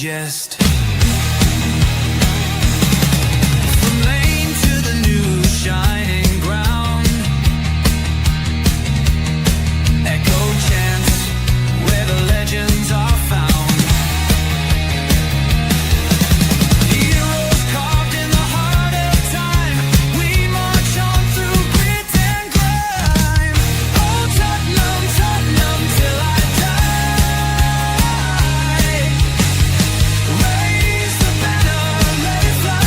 digest. From lane to the new shining ground, echo chants where the legends are found. Heroes carved in the heart of time, we march on through grit and grime. Oh Tottenham, Tottenham till I die. Raise the banner, let it fly.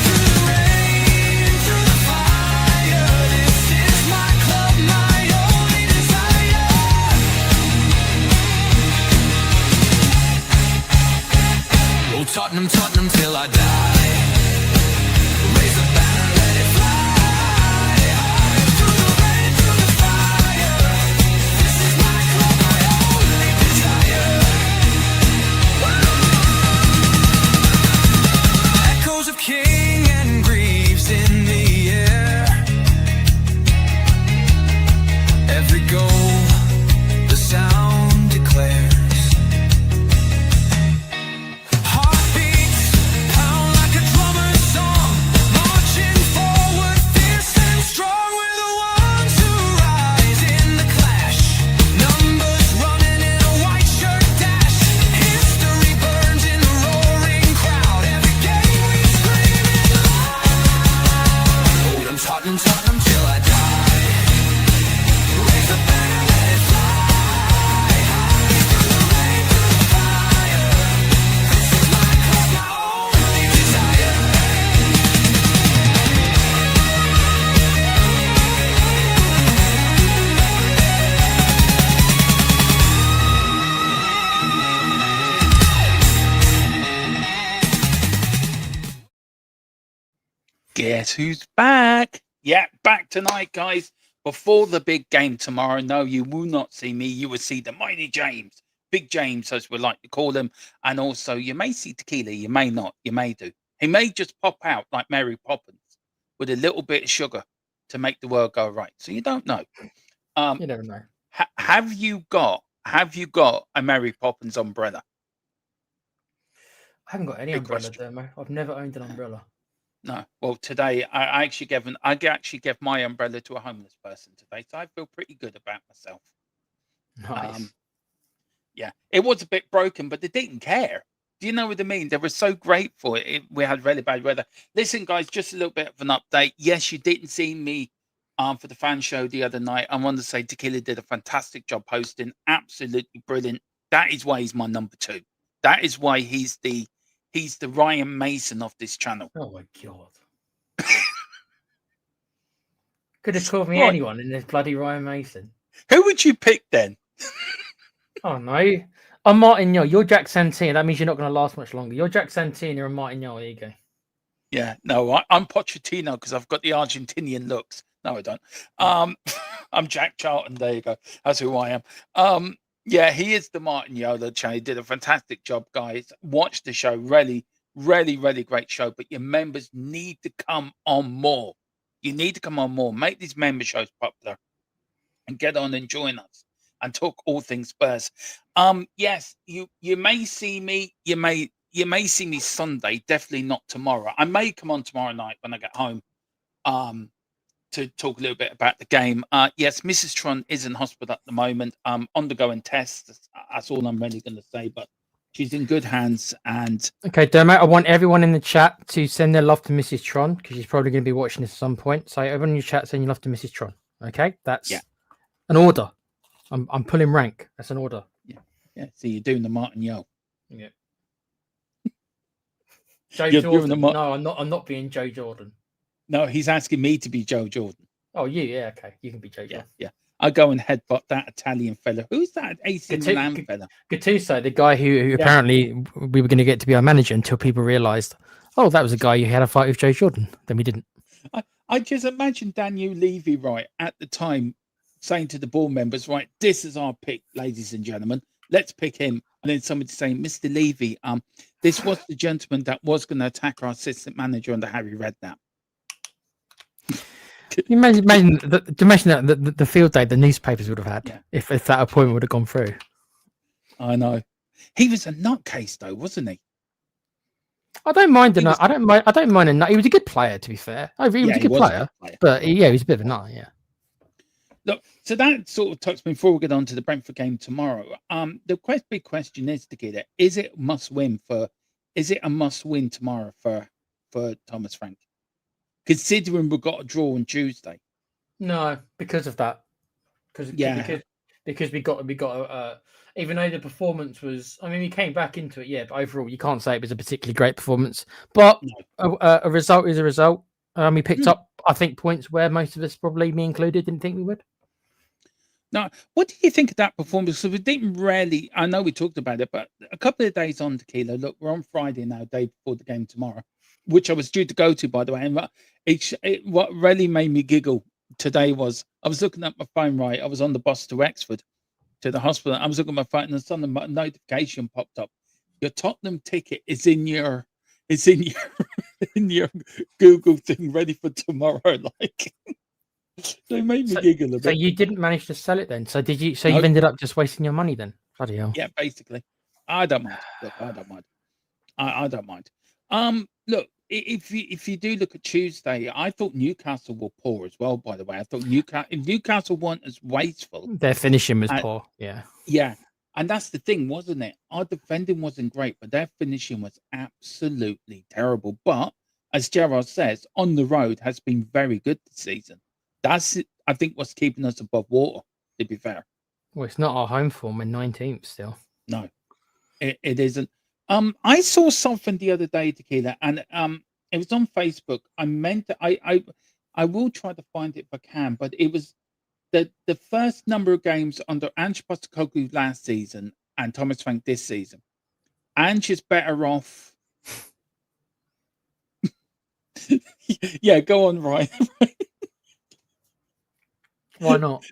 Through the rain, through the fire, this is my club, my only desire. Oh Tottenham, Tottenham till I die. Raise the banner, let it fly. Through the rain, through the fire, this is my club, my only desire. Echoes of King and Greaves in the air. Every goal, the sound declares. Heartbeats pound like a drummer's song, marching forward, fierce and strong. We're the ones who rise in the clash. Numbers running in a white shirt dash. History burns in the roaring crowd. Every game we scream it loud. I'm Tottenham, Tottenham till I die. Raise the banner, let it fly. Through the rain, through the fire, this is my club, my only desire. Guess who's back? Yeah, back tonight, guys. Before the big game tomorrow. No, you will not see me. You will see the mighty James, Big James, as we like to call him. And also, you may see Tequila. You may not. You may do. He may just pop out like Mary Poppins with a little bit of sugar to make the world go right. So you don't know. You never know. Have you got a Mary Poppins umbrella? I haven't got any Big umbrella, question. Demo. I've never owned an umbrella. No. Well, today I actually gave my umbrella to a homeless person today, so I feel pretty good about myself. Nice. Yeah, it was a bit broken, but they didn't care. Do you know what I mean? They were so grateful. We had really bad weather. Listen, guys, just a little bit of an update. Yes, you didn't see me for the fan show the other night. I want to say Tequila did a fantastic job hosting. Absolutely brilliant. That is why he's my number 2. That is why he's the Ryan Mason of this channel. Oh my god. Could have called me Right. anyone in this bloody Ryan Mason. Who would you pick then? Oh no. I'm Martin Yo. You're Jack Santini. That means you're not going to last much longer. You're Jack Santini. You're Martin Yo. There you go. Yeah, no, I'm Pochettino because I've got the Argentinian looks. No, I don't. I'm Jack Charlton. There you go. That's who I am. Yeah, he is the Martin Yoda channel. He did a fantastic job, guys. Watch the show. Really, really, really great show. But your members need to come on more. You need to come on more. Make these member shows popular and get on and join us and talk all things Spurs. Yes, you may see me. You may see me Sunday. Definitely not tomorrow. I may come on tomorrow night when I get home. To talk a little bit about the game. Yes, Mrs. Tron is in hospital at the moment, undergoing tests. That's all I'm really going to say, but she's in good hands. And Okay, Dermot, I want everyone in the chat to send their love to Mrs. Tron because she's probably going to be watching this at some point. So everyone in your chat, send your love to Mrs. Tron. Okay, that's an order. I'm pulling rank. That's an order. Yeah. So you're doing the Martin Yo. Yeah. Joe You're doing Jordan. the No, I'm not being Joe Jordan. No, he's asking me to be Joe Jordan. Oh, yeah, okay. You can be Joe Jordan. Yeah. I go and headbutt that Italian fella. Who's that AC Milan fella? Gattuso, the guy who apparently we were going to get to be our manager until people realised, oh, that was a guy who had a fight with Joe Jordan. Then we didn't. I just imagine Daniel Levy, right, at the time saying to the board members, right, this is our pick, ladies and gentlemen. Let's pick him. And then somebody saying, Mr. Levy, this was the gentleman that was going to attack our assistant manager under Harry Redknapp. You imagine that the field day the newspapers would have had if that appointment would have gone through. I know. He was a nutcase, though, wasn't he? I don't mind He was, I don't mind. I don't mind a nut. He was a good player, to be fair. He was yeah, a he good was a player, good player. but yeah, he was a bit of a nut. Yeah. Look, so that sort of touched me before we get on to the Brentford game tomorrow. The big question is to get it: is it must win for? Is it a must win tomorrow for Thomas Frank? Considering we've got a draw on Tuesday. No, because of that. Yeah, Because we got even though the performance was, I mean, we came back into it, yeah, but overall you can't say it was a particularly great performance. But no. a result is a result. We picked Hmm. up, I think, points where most of us, probably me included, didn't think we would. Now, what do you think of that performance? So we didn't really. I know we talked about it, but a couple of days on Tequila. Look, we're on Friday now, day before the game tomorrow, which I was due to go to, by the way. And what really made me giggle today was I was looking at my phone. Right, I was on the bus to Exford to the hospital. I was looking at my phone, and suddenly a notification popped up. Your Tottenham ticket is in your in your Google thing, ready for tomorrow. Like, so it made me giggle a So bit. you didn't manage to sell it then? So did you? So No, you've ended up just wasting your money then? Bloody hell! yeah, basically. I don't mind. Look, I don't mind. I don't mind. Look, if you do look at Tuesday, I thought Newcastle were poor as well. By the way, I thought Newcastle weren't as wasteful. Their finishing was And, poor. Yeah. yeah, and that's the thing, wasn't it? Our defending wasn't great, but their finishing was absolutely terrible. But as Gerard says, on the road has been very good this season. That's it, I think what's keeping us above water. To be fair, Well, it's not our home form. We're 19th still. no. It isn't. I saw something the other day, Tequila, and it was on Facebook. I meant to, I will try to find it if I can, but it was the first number of games under Ange Postecoglou last season and Thomas Frank this season. Ange is better off. Yeah, go on, Ryan. Why not?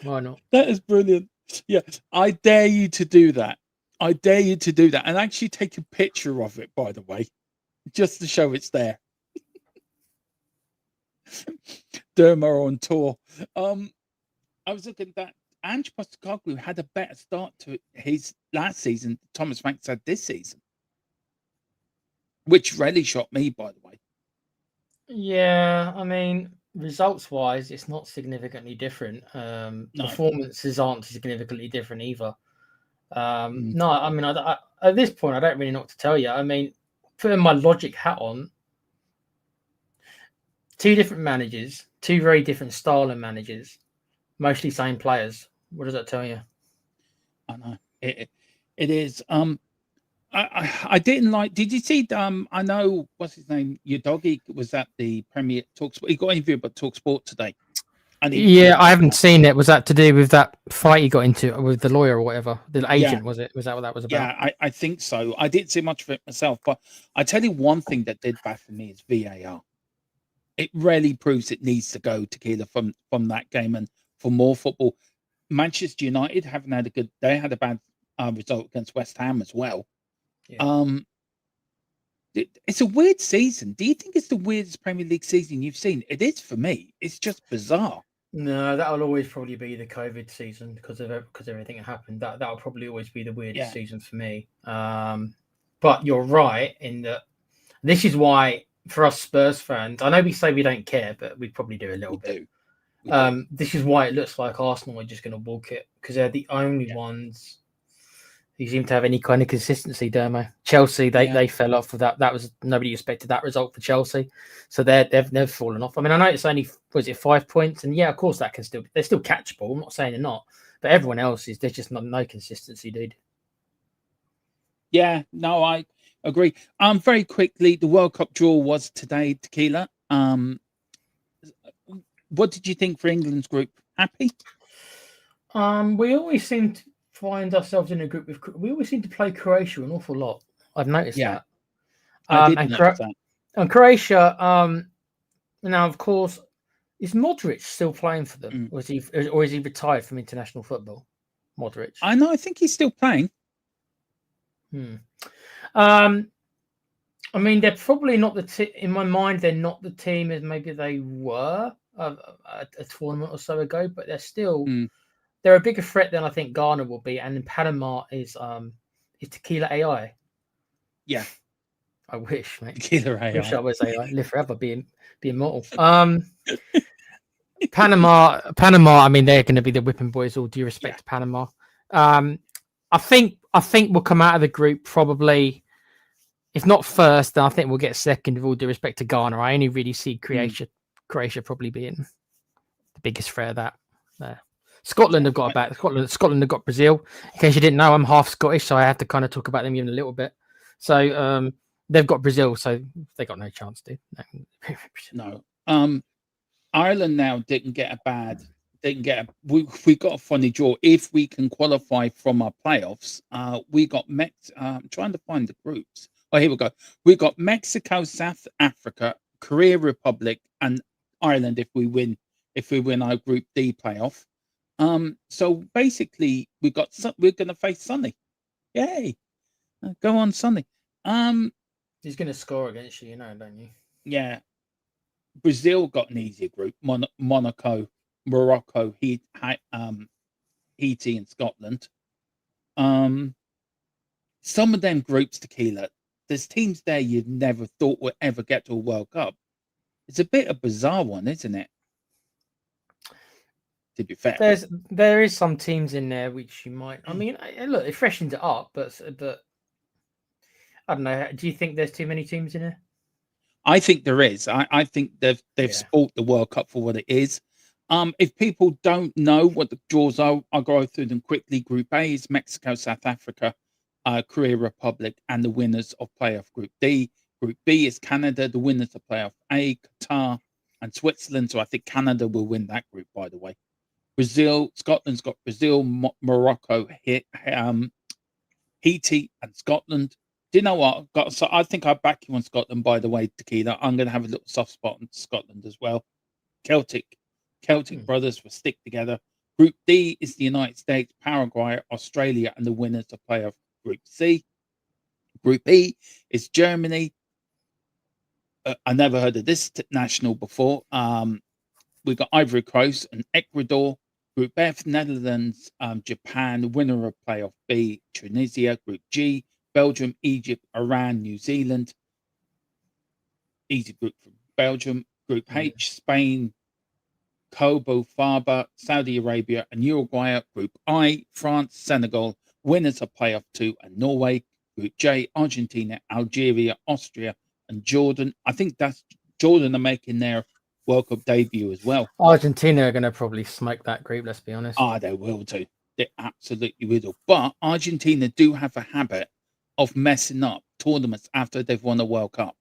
Why not? That is brilliant. Yeah, I dare you to do that. I dare you to do that and actually take a picture of it, by the way, just to show it's there. Derma on tour. I was looking at that. Ange Postecoglou had a better start to his last season than Thomas Franks had this season, which really shocked me, by the way. Yeah, I mean, results-wise, it's not significantly different. No. Performances aren't significantly different either. Mm. No, I mean, at this point, I don't really know what to tell you. I mean, putting my logic hat on, two different managers, two very different style of managers, mostly same players. What does that tell you? I know it is. I didn't like. Did you see? I know what's his name. Your doggy was at the Premier Talksport. He got interviewed by Talksport today. And Yeah, I haven't seen it. Was that to do with that fight he got into with the lawyer or whatever? The agent, was it? Was that what that was about? Yeah, I think so. I didn't see much of it myself, but I tell you one thing that did baffle me is VAR. It really proves it needs to go, Tequila, from that game and for more football. Manchester United haven't had a good. They had a bad result against West Ham as well. Yeah. It's a weird season. Do you think it's the weirdest Premier League season you've seen? It is for me. It's just bizarre. No, that'll always probably be the COVID season because everything that happened. That'll probably always be the weirdest season for me. But you're right in that this is why for us Spurs fans, I know we say we don't care, but we probably do a little bit. This is why it looks like Arsenal are just going to walk it because they're the only ones who seem to have any kind of consistency. Dermo, Chelsea, they fell off with that. That was nobody expected that result for Chelsea, so they've fallen off. I mean, I know it's only 5 points, and yeah, of course they're still catchable. I'm not saying they're not, but everyone else there's just no consistency, dude. Yeah, no, I agree. Very quickly, the World Cup draw was today, Tequila. What did you think for England's group? Happy? We always seem to find ourselves in a group with. We always seem to play Croatia an awful lot. I've noticed that. I did notice that. And Croatia, now of course, is Modric still playing for them, or is he retired from international football? Modric. I know. I think he's still playing. I mean, they're probably not the team. In my mind, they're not the team as maybe they were a tournament or so ago, but they're still they're a bigger threat than I think Ghana will be, and then Panama is Tequila AI. Yeah. I wish, mate. Killer AI. Wish I was AI. Live forever, be immortal. Panama. I mean, they're going to be the whipping boys. All due respect to Panama. I think we'll come out of the group probably, if not first, then I think we'll get second. With all due respect to Ghana, I only really see Croatia probably being the biggest threat of that. There. Scotland have got a back. Scotland have got Brazil. In case you didn't know, I'm half Scottish, so I have to kind of talk about them even a little bit. So they've got Brazil, so they got no chance, dude. No. Ireland now didn't get we got a funny draw. If we can qualify from our playoffs, we got I'm trying to find the groups. Oh, here we go. We got Mexico, South Africa, Korea Republic, and Ireland if we win our Group D playoff. So basically we're gonna face Sonny. Yay. Go on, Sonny. He's gonna score against you, don't you? Yeah. Brazil got an easier group. Monaco, Morocco, Haiti, and Scotland. Some of them groups, Tequila, there's teams there you'd never thought would ever get to a World Cup. It's a bit of a bizarre one, isn't it? To be fair, there is some teams in there which you might. I mean, look, it freshens it up, but I don't know. Do you think there's too many teams in there? I think there is. I think they've spoilt the World Cup for what it is. If people don't know what the draws are, I'll go through them quickly. Group A is Mexico, South Africa, Korea Republic, and the winners of playoff Group D. Group B is Canada, the winners of playoff A, Qatar, and Switzerland. So I think Canada will win that group, by the way. Scotland's got Brazil, Morocco, Haiti, and Scotland. Do you know what? So I think I back you on Scotland, by the way, Tequila. I'm going to have a little soft spot on Scotland as well. Celtic brothers will stick together. Group D is the United States, Paraguay, Australia, and the winners of playoff Group C. Group E is Germany. I never heard of this national before. We've got Ivory Coast and Ecuador. Group F, Netherlands, Japan, winner of playoff B, Tunisia. Group G, Belgium, Egypt, Iran, New Zealand. Easy group for Belgium. Group H, Spain, Kobo, Farba, Saudi Arabia, and Uruguay. Group I, France, Senegal, winners of playoff 2, and Norway. Group J, Argentina, Algeria, Austria, and Jordan. I think that's Jordan are making their World Cup debut as well. Argentina are going to probably smoke that group, let's be honest. They will too. They absolutely will. But Argentina do have a habit of messing up tournaments after they've won a World Cup.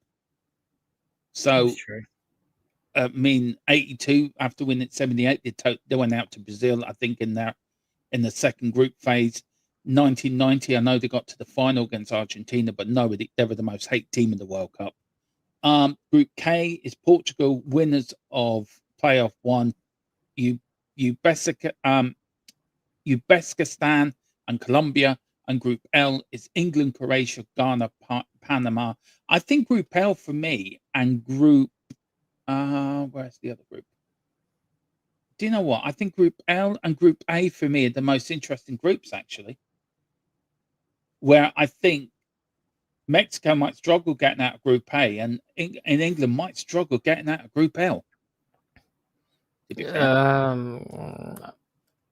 So, I mean, 82 after winning 78, they went out to Brazil, I think, in the second group phase. 1990, I know they got to the final against Argentina, but no, they were the most hated team in the World Cup. Group K is Portugal, winners of playoff 1, Uzbekistan and Colombia. And Group L is England, Croatia, Ghana, Panama. I think Group L for me and Group where's the other group? Do you know what? I think Group L and Group A for me are the most interesting groups, actually. Where I think Mexico might struggle getting out of Group A, and England might struggle getting out of Group L.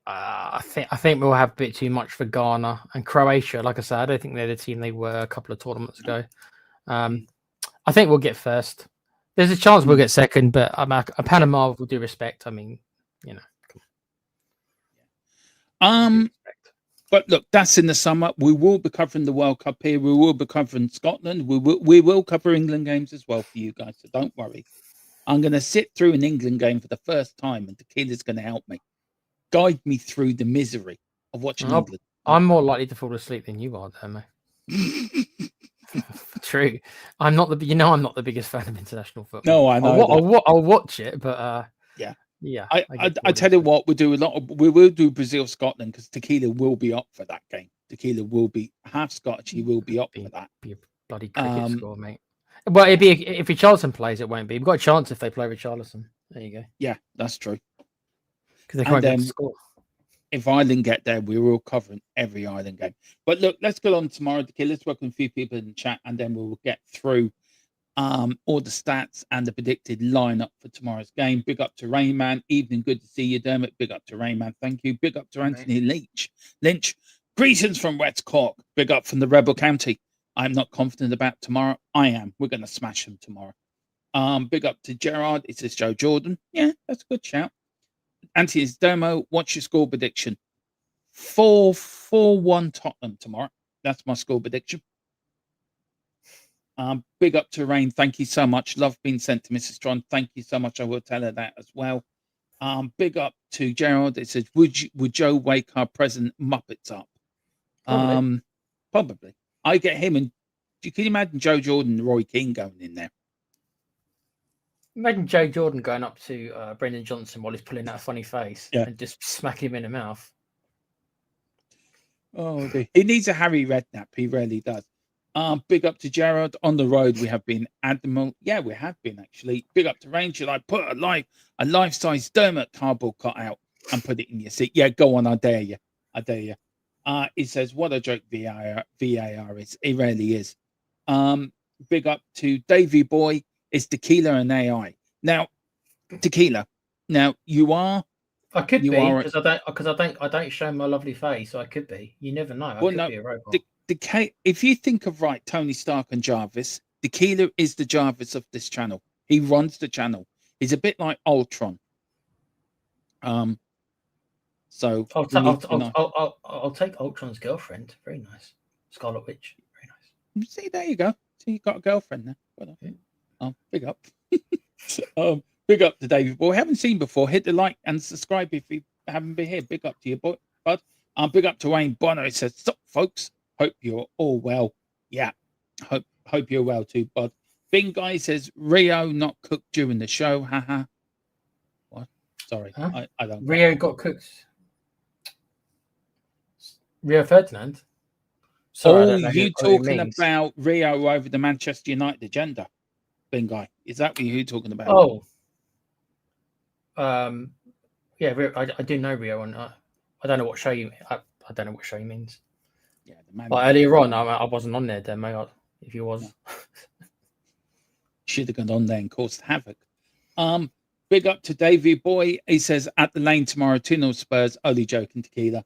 I think we'll have a bit too much for Ghana and Croatia. Like I said, I don't think they're the team they were a couple of tournaments ago. I think we'll get first. There's a chance we'll get second, but Panama, with due respect, I mean, you know. But look, that's in the summer. We will be covering the World Cup here. We will be covering Scotland. We will cover England games as well for you guys, so don't worry. I'm going to sit through an England game for the first time, and Tequila's going to help me, guide me through the misery of watching England. I'm more likely to fall asleep than you are, though, mate. True. I'm not the biggest fan of international football. No, I know. I'll watch it, but yeah. I tell you what, we will do Brazil Scotland because Tequila will be up for that game. Tequila will be half Scottish. He will be up for that. Be a bloody cricket score, mate. Well, it'd be if Richarlison plays, it won't be. We've got a chance if they play Richarlison. There you go. Yeah, that's true. Because they can't get to score. if Ireland get there, we're all covering every Ireland game. But look, let's go on tomorrow. Let's welcome a few people in the chat, and then we'll get through all the stats and the predicted lineup for tomorrow's game. Big up to Rayman. Evening, good to see you, Dermot. Big up to Rayman. Thank you. Big up to Anthony Lynch. Greetings from West Cork. Big up from the Rebel County. I'm not confident about tomorrow. I am. We're going to smash them tomorrow. Big up to Gerard. It says Joe Jordan. Yeah, that's a good shout. Anthony's Domo. What's your score prediction? 4-1 Tottenham tomorrow. That's my score prediction. Big up to Rain. Thank you so much. Love being sent to Mrs. Tron. Thank you so much. I will tell her that as well. Big up to Gerald. It says, would Joe wake our present Muppets up? Probably. I get him, and you can imagine Joe Jordan and Roy Keane going in there. Imagine Joe Jordan going up to Brendan Johnson while he's pulling that funny face and just smacking him in the mouth. Oh, he needs a Harry Redknapp. He really does. Big up to Gerard. On the road, we have been Admiral. Yeah, we have been, actually. Big up to Ranger. I put a life-size Dermot cardboard cutout and put it in your seat. Yeah, go on. I dare you. It says, what a joke VAR is. It really is. Big up to Davey Boy. It's Tequila and AI. Now, Tequila. Now, you are. I could be, because I don't show my lovely face, so I could be. You never know. I could be a robot. If you think of Tony Stark and Jarvis, Tequila is the Jarvis of this channel. He runs the channel. He's a bit like Ultron. So I'll take Ultron's girlfriend. Very nice, Scarlet Witch. Very nice. See, there you go. So you got a girlfriend now. Well, big up. Big up to David Boy. Haven't seen before. Hit the like and subscribe if you haven't been here. Big up to you, boy, bud. Big up to Wayne Bonner. It says, "Stop, folks. Hope you're all well." Yeah, hope you're well too, bud. Bing Guy says Rio not cooked during the show. Haha. What? Sorry, huh? I don't. Rio got cooked. Rio Ferdinand. Sorry, you talking about Rio over the Manchester United agenda? Bing Guy, is that what you're talking about? Oh, yeah, I do know Rio, and I don't know what show you. I don't know what show he means. Yeah, the man. But earlier on, I wasn't on there, then, mate. If you was, no. Should have gone on there and caused havoc. Big up to Davey Boy. He says at the lane tomorrow, 2-0 Spurs. Only joking, Tequila.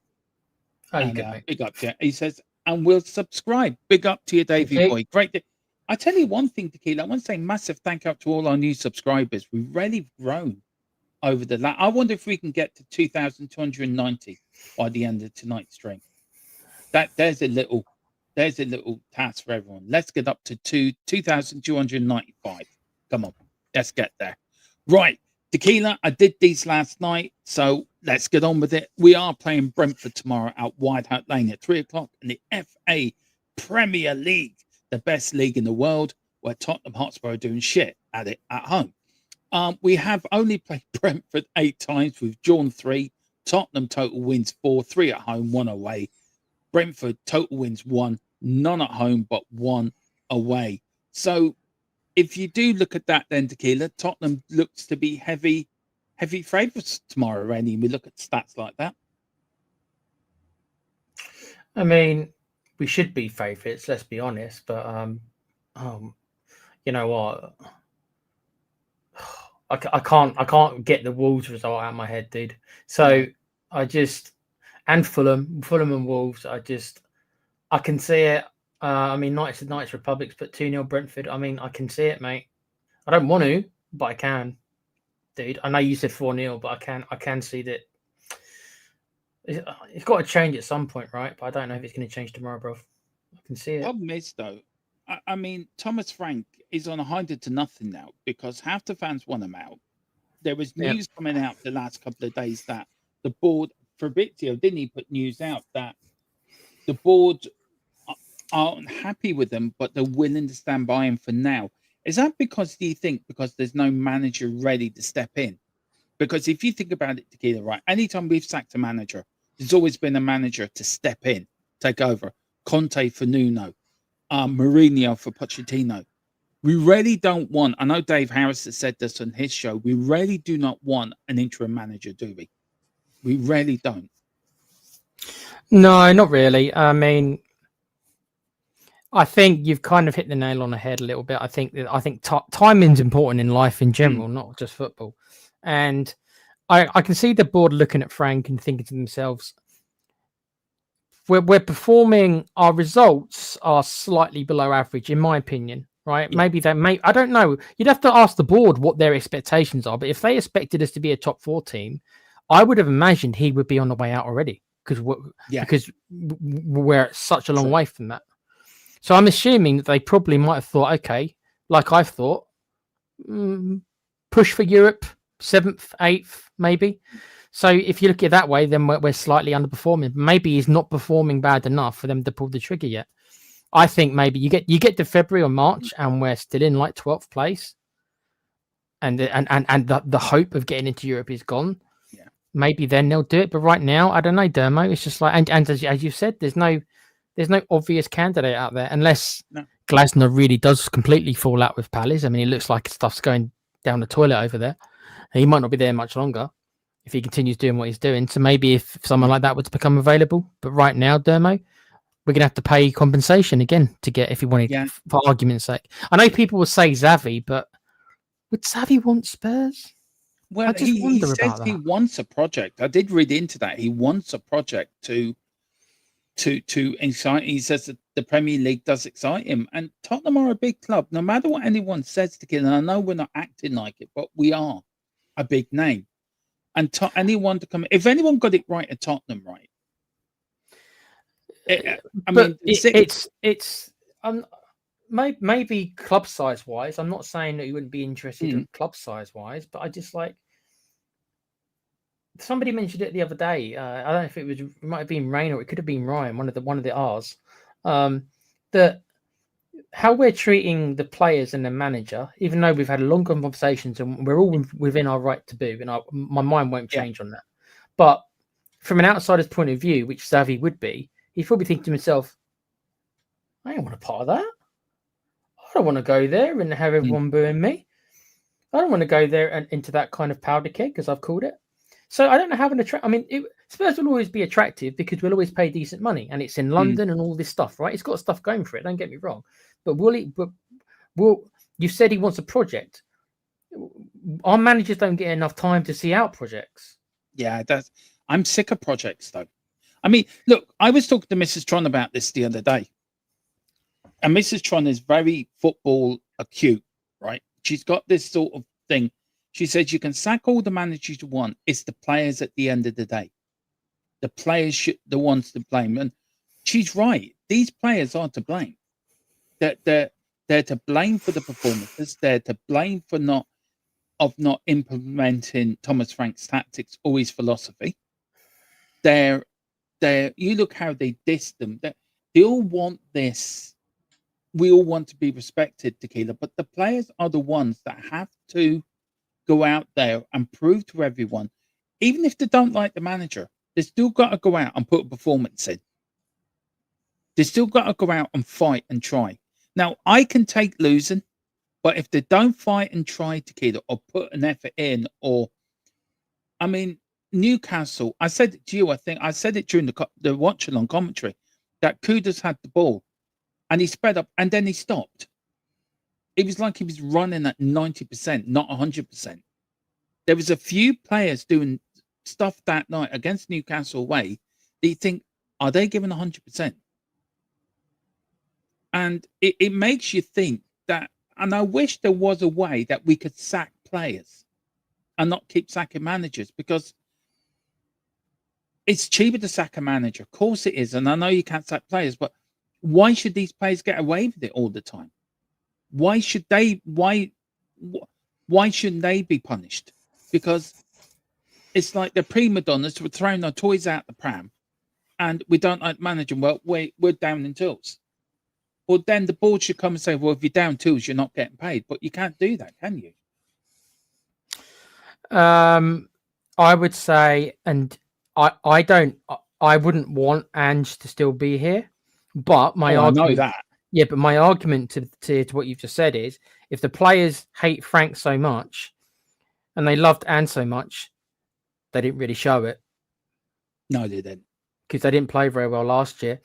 Oh, you good, mate. Big up to you. He says, and we'll subscribe. Big up to you, Davey Boy. Great. I tell you one thing, Tequila. I want to say massive thank you to all our new subscribers. We've really grown over the last. I wonder if we can get to 2,290 by the end of tonight's stream. There's a little task for everyone. Let's get up to 2,295. Come on, let's get there. Right, Tequila. I did these last night, so let's get on with it. We are playing Brentford tomorrow at White Hart Lane at 3:00 in the FA Premier League, the best league in the world, where Tottenham Hotspur are doing shit at it at home. We have only played Brentford 8 times. We've drawn 3. Tottenham total wins 4, 3 at home, 1 away. Brentford total wins 1, none at home, but 1 away. So if you do look at that, then Tequila, Tottenham looks to be heavy favourites tomorrow, Rennie. We look at stats like that. I mean, we should be favourites, let's be honest. But you know what? I can't get the Wolves result out of my head, dude. So and Fulham and Wolves. I can see it. I mean, Knights Republic's put 2-0 Brentford. I mean, I can see it, mate. I don't want to, but I can, dude. I know you said 4-0, but I can see that. It's got to change at some point, right? But I don't know if it's going to change tomorrow, bro. I can see it. Problem is, though, I mean, Thomas Frank is on 100 to nothing now because half the fans want him out. There was news coming out the last couple of days that the board, Fabrizio, didn't he put news out that the board aren't happy with them, but they're willing to stand by him for now. Is that because, do you think, because there's no manager ready to step in? Because if you think about it, Tequila, right, anytime we've sacked a manager, there's always been a manager to step in, take over. Conte for Nuno, Mourinho for Pochettino. We really don't want, I know Dave Harris has said this on his show, we really do not want an interim manager, do we? We really don't. No, not really. I mean, I think you've kind of hit the nail on the head a little bit. I think timing's important in life in general, not just football. And I can see the board looking at Frank and thinking to themselves, we're performing, our results are slightly below average, in my opinion. Right? Yeah. Maybe they may. I don't know. You'd have to ask the board what their expectations are. But if they expected us to be a top 4 team, I would have imagined he would be on the way out already because we're such a long way from that. So I'm assuming that they probably might have thought, okay, like I've thought, push for Europe, 7th, 8th, maybe. So if you look at it that way, then we're slightly underperforming. Maybe he's not performing bad enough for them to pull the trigger yet. I think maybe you get to February or March and we're still in like 12th place, and the hope of getting into Europe is gone. Yeah. Maybe then they'll do it. But right now, I don't know, Dermo. It's just like, and as you said, there's no obvious candidate out there unless Glasner really does completely fall out with Palace. I mean, it looks like stuff's going down the toilet over there. He might not be there much longer if he continues doing what he's doing. So maybe if someone like that were to become available, but right now, Dermo, we're gonna have to pay compensation again to get if he wanted, for argument's sake. I know people will say Xavi, but would Xavi want Spurs? Well, he says he wants a project. I did read into that. He wants a project to excite. He says that the Premier League does excite him, and Tottenham are a big club. No matter what anyone says to Kid, and I know we're not acting like it, but we are a big name. And anyone to come, if anyone got it right at Tottenham, right? It's maybe club size wise. I'm not saying that you wouldn't be interested in club size wise, but I just like, somebody mentioned it the other day. I don't know if it might have been Rain or it could have been Ryan, one of the R's. That how we're treating the players and the manager, even though we've had long conversations and we're all within our right to boo, and my mind won't change on that. But from an outsider's point of view, which Xavi would be, he'd probably think to himself, I don't want a part of that. I don't want to go there and have everyone booing me. I don't want to go there and into that kind of powder keg, as I've called it. So I don't know how an attract. I mean, Spurs will always be attractive because we'll always pay decent money, and it's in London and all this stuff, right? It's got stuff going for it. Don't get me wrong, but you said he wants a project. Our managers don't get enough time to see out projects. Yeah, I'm sick of projects, though. I mean, look, I was talking to Mrs. Tron about this the other day, and Mrs. Tron is very football acute, right? She's got this sort of thing. She says you can sack all the managers you want. It's the players at the end of the day. The players should the ones to blame, and she's right. These players are to blame. They're to blame for the performances. They're to blame for not implementing Thomas Frank's tactics or his philosophy. You look how they diss them. They all want this. We all want to be respected, Tequila, but the players are the ones that have to go out there and prove to everyone, even if they don't like the manager, they still got to go out and put a performance in. They still got to go out and fight and try. Now, I can take losing, but if they don't fight and try, Tequila, or put an effort in, I mean, Newcastle, I said it to you, I think I said it during the watch-along commentary, that Kudus had the ball and he sped up and then he stopped. It was like he was running at 90%, not 100%. There was a few players doing stuff that night against Newcastle away that you think, are they giving 100%? And it makes you think that, and I wish there was a way that we could sack players and not keep sacking managers, because it's cheaper to sack a manager. Of course it is. And I know you can't sack players, but why should these players get away with it all the time? Why shouldn't they be punished? Because it's like the prima donnas were throwing our toys out the pram and we don't like managing. Well, we're down in tools. Well, then the board should come and say, well, if you're down tools, you're not getting paid. But you can't do that, can you? I would say, and I wouldn't want Ange to still be here, but my argument, I know that. Yeah, but my argument to what you've just said is, if the players hate Frank so much and they loved Anne so much, they didn't really show it. No, they didn't. because they didn't play very well last year.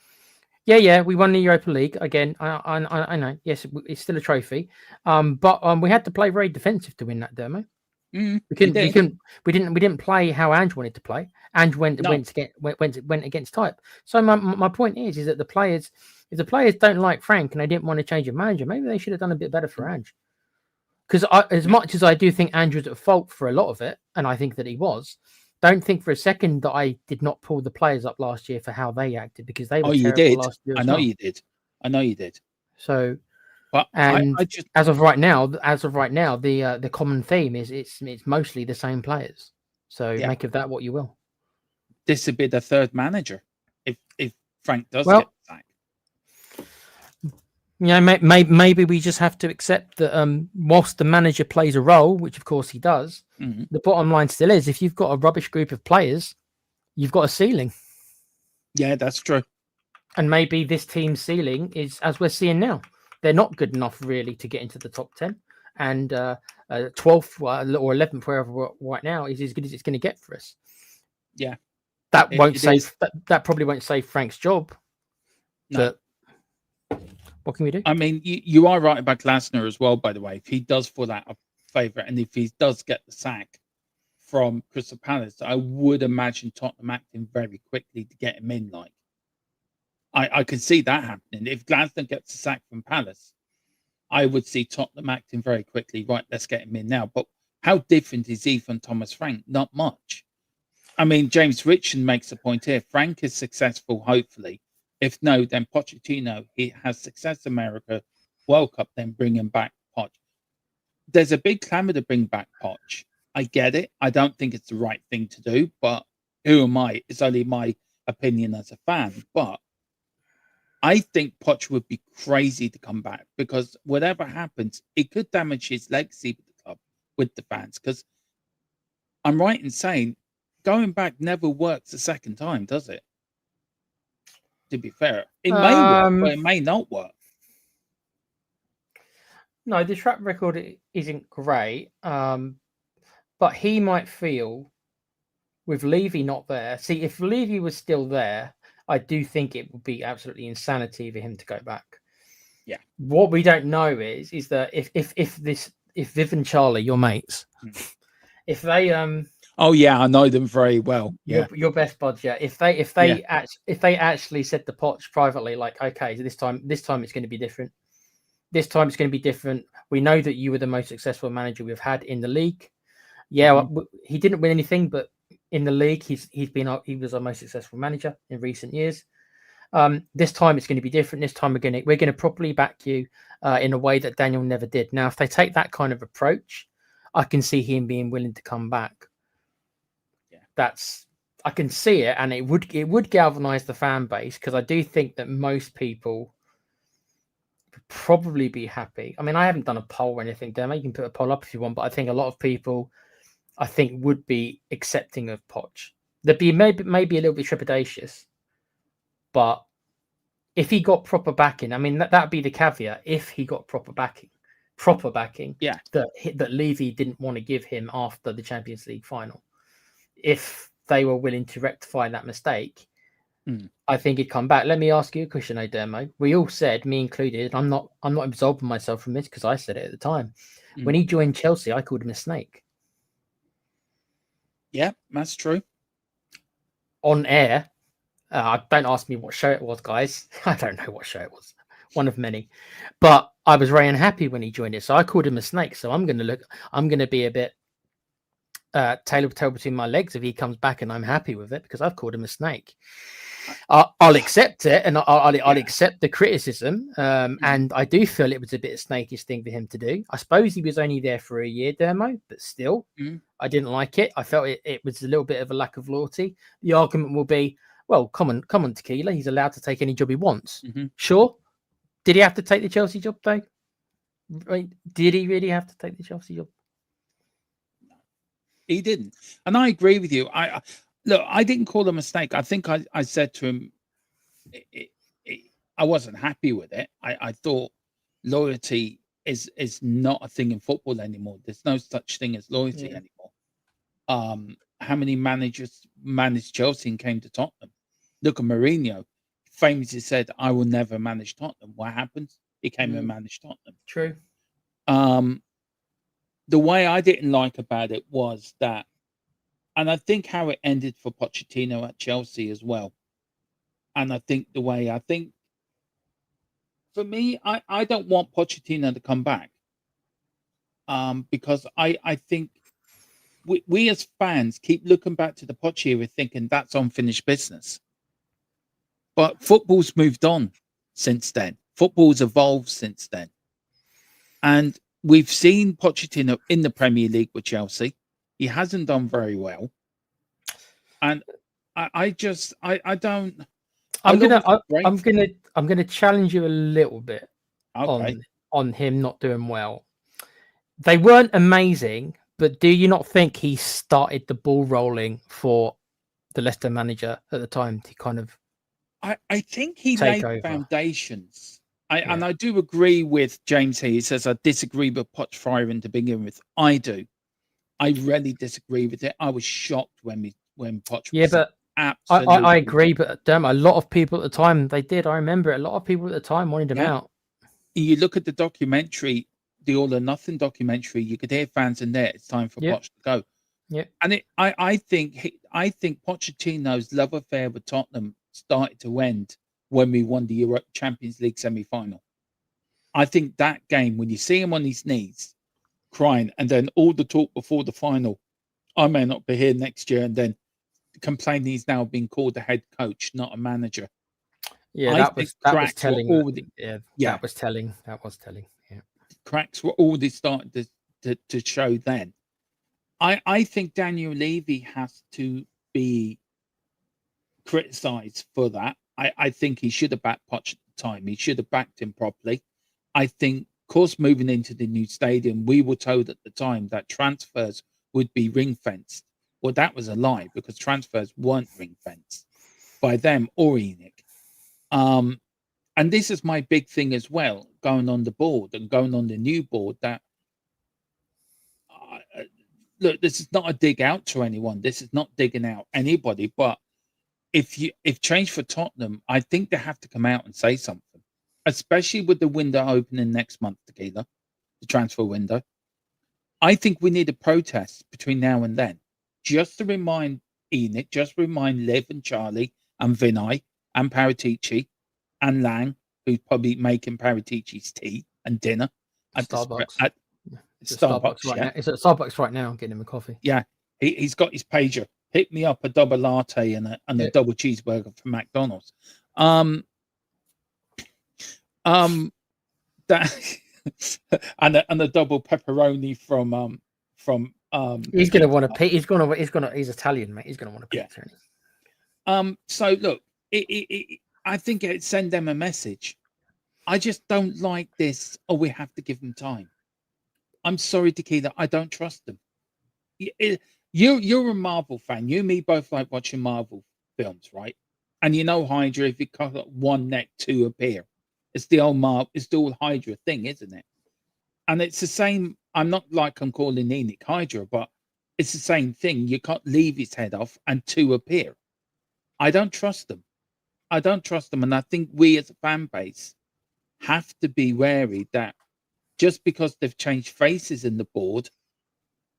Yeah, we won the Europa League again. I know. Yes, it's still a trophy. But we had to play very defensive to win that demo. You We did. didn't play how Ange wanted to play. Ange went No. against type. So my point is that the players, if the players don't like Frank and they didn't want to change a manager, maybe they should have done a bit better for Ange. Because as much as I do think Ange was at fault for a lot of it, and I think that he was, don't think for a second that I did not pull the players up last year for how they acted, because they were you terrible did. last year. I know you did. I know you did. So, but and I just, as of right now, the common theme is it's mostly the same players. So make of that what you will. This would be the third manager if Frank does Well, get sacked. Yeah, maybe we just have to accept that whilst the manager plays a role, which of course he does, the bottom line still is if you've got a rubbish group of players, you've got a ceiling. Yeah, that's true. And maybe this team's ceiling is, as we're seeing now, they're not good enough really to get into the top 10. And 12th or 11th, wherever right now, is as good as it's going to get for us. Yeah. That won't save, that probably won't save Frank's job. No. But what can we do? I mean, you are right about Glasner as well, by the way. If he does fall out of favour and if he does get the sack from Crystal Palace, I would imagine Tottenham acting very quickly to get him in. Like, I could see that happening. If Glasner gets the sack from Palace, I would see Tottenham acting very quickly. Right, let's get him in now. But how different is he from Thomas Frank? Not much. I mean, James Richardson makes a point here. Frank is successful, hopefully. If no, then Pochettino, he has success America, World Cup, then bring him back Poch. There's a big clamour to bring back Poch. I get it. I don't think it's the right thing to do, but who am I? It's only my opinion as a fan. But I think Poch would be crazy to come back because whatever happens, it could damage his legacy with the club, with the fans. Because I'm right in saying going back never works a second time, does it? To be fair, it may work, but it may not work. No, the track record isn't great, but he might feel with Levy not there. See, if Levy was still there, I do think it would be absolutely insanity for him to go back. Yeah. What we don't know is that if Viv and Charlie, your mates, if they oh yeah, I know them very well. Yeah, your best buds. Yeah, if they actually said to Poch privately, like, okay, so this time it's going to be different. This time it's going to be different. We know that you were the most successful manager we've had in the league. Yeah, he didn't win anything, but in the league, he was our most successful manager in recent years. This time it's going to be different. This time we're going to properly back you in a way that Daniel never did. Now, if they take that kind of approach, I can see him being willing to come back. I can see it, and it would galvanize the fan base because I do think that most people would probably be happy. I mean, I haven't done a poll or anything, Demo. You can put a poll up if you want, but I think a lot of people, I think, would be accepting of Poch. They'd be maybe a little bit trepidatious, but if he got proper backing, I mean, that'd be the caveat. If he got proper backing, yeah, that Levy didn't want to give him after the Champions League final. If they were willing to rectify that mistake, I think he'd come back. Let me ask you a question, Odermo. We all said, me included, I'm not absolving myself from this because I said it at the time. When he joined Chelsea, I called him a snake. Yeah, that's true. On air, don't ask me what show it was, guys. I don't know what show it was. One of many. But I was very unhappy when he joined it, so I called him a snake. So I'm going to be a bit tail between my legs if he comes back and I'm happy with it because I've called him a snake. I'll accept it and I'll accept the criticism. And I do feel it was a bit of snakish thing for him to do. I suppose he was only there for a year, Dermo, but still, I didn't like it. I felt it was a little bit of a lack of loyalty. The argument will be, well, come on, Tequila. He's allowed to take any job he wants. Sure. Did he have to take the Chelsea job, though? Right? Did he really have to take the Chelsea job? He didn't. And I agree with you. I didn't call him a snake. I think I said to him, I wasn't happy with it. I thought loyalty is not a thing in football anymore. There's no such thing as loyalty anymore. How many managers managed Chelsea and came to Tottenham? Look at Mourinho. Famously said, "I will never manage Tottenham." What happens? He came and managed Tottenham. True. The way I didn't like about it was that, and I think how it ended for Pochettino at Chelsea as well. And I think for me, I don't want Pochettino to come back. Because I think we as fans keep looking back to the Poch era thinking that's unfinished business. But football's moved on since then. Football's evolved since then. And we've seen Pochettino in the Premier League with Chelsea. He hasn't done very well. And I don't. I'm gonna challenge you a little bit on him not doing well. They weren't amazing, but do you not think he started the ball rolling for the Leicester manager at the time to kind of? I think he take laid over. foundations. And I do agree with James here. He says, I disagree with Poch firing to begin with. I do. I really disagree with it. I was shocked when Poch was but absolutely. I agree, but a lot of people at the time, they did. I remember it. A lot of people at the time wanted him out. You look at the documentary, the All or Nothing documentary, you could hear fans in there. It's time for Poch to go. Yeah. And I think Pochettino's love affair with Tottenham started to end when we won the Champions League semi-final. I think that game, when you see him on his knees crying, and then all the talk before the final, I may not be here next year, and then complaining he's now being called a head coach, not a manager. Yeah, that was telling. That was telling. Yeah, cracks were already starting to show then. I think Daniel Levy has to be criticised for that. I think he should have backed Poch at the time. He should have backed him properly. I think, of course, moving into the new stadium, we were told at the time that transfers would be ring fenced. Well, that was a lie, because transfers weren't ring fenced by them or ENIC. And this is my big thing as well, going on the board and going on the new board, that look, this is not a dig out to anyone. This is not digging out anybody. But if change for Tottenham, I think they have to come out and say something, especially with the window opening next month, Tequila, the transfer window. I think we need a protest between now and then, just to remind ENIC, just remind Liv and Charlie and Vinay and Paratici and Lang, who's probably making Paratici's tea and dinner at Starbucks. Starbucks right now. It's at Starbucks right now. I'm getting him a coffee. Yeah, he's got his pager. Hit me up a double latte and a double cheeseburger from McDonald's. That and a double pepperoni from He's gonna want a pizza. He's Italian, mate. He's gonna want a pizza. Yeah. So look, I think it send them a message. I just don't like this. Oh, we have to give them time. I'm sorry, Tequila. I don't trust them. You're a Marvel fan. You and me both like watching Marvel films, right? And you know Hydra, if you cut one neck, two appear. It's the old Hydra thing, isn't it? And it's the same. I'm calling ENIC Hydra, but it's the same thing. You can't leave his head off and two appear. I don't trust them. And I think we as a fan base have to be wary that just because they've changed faces in the board,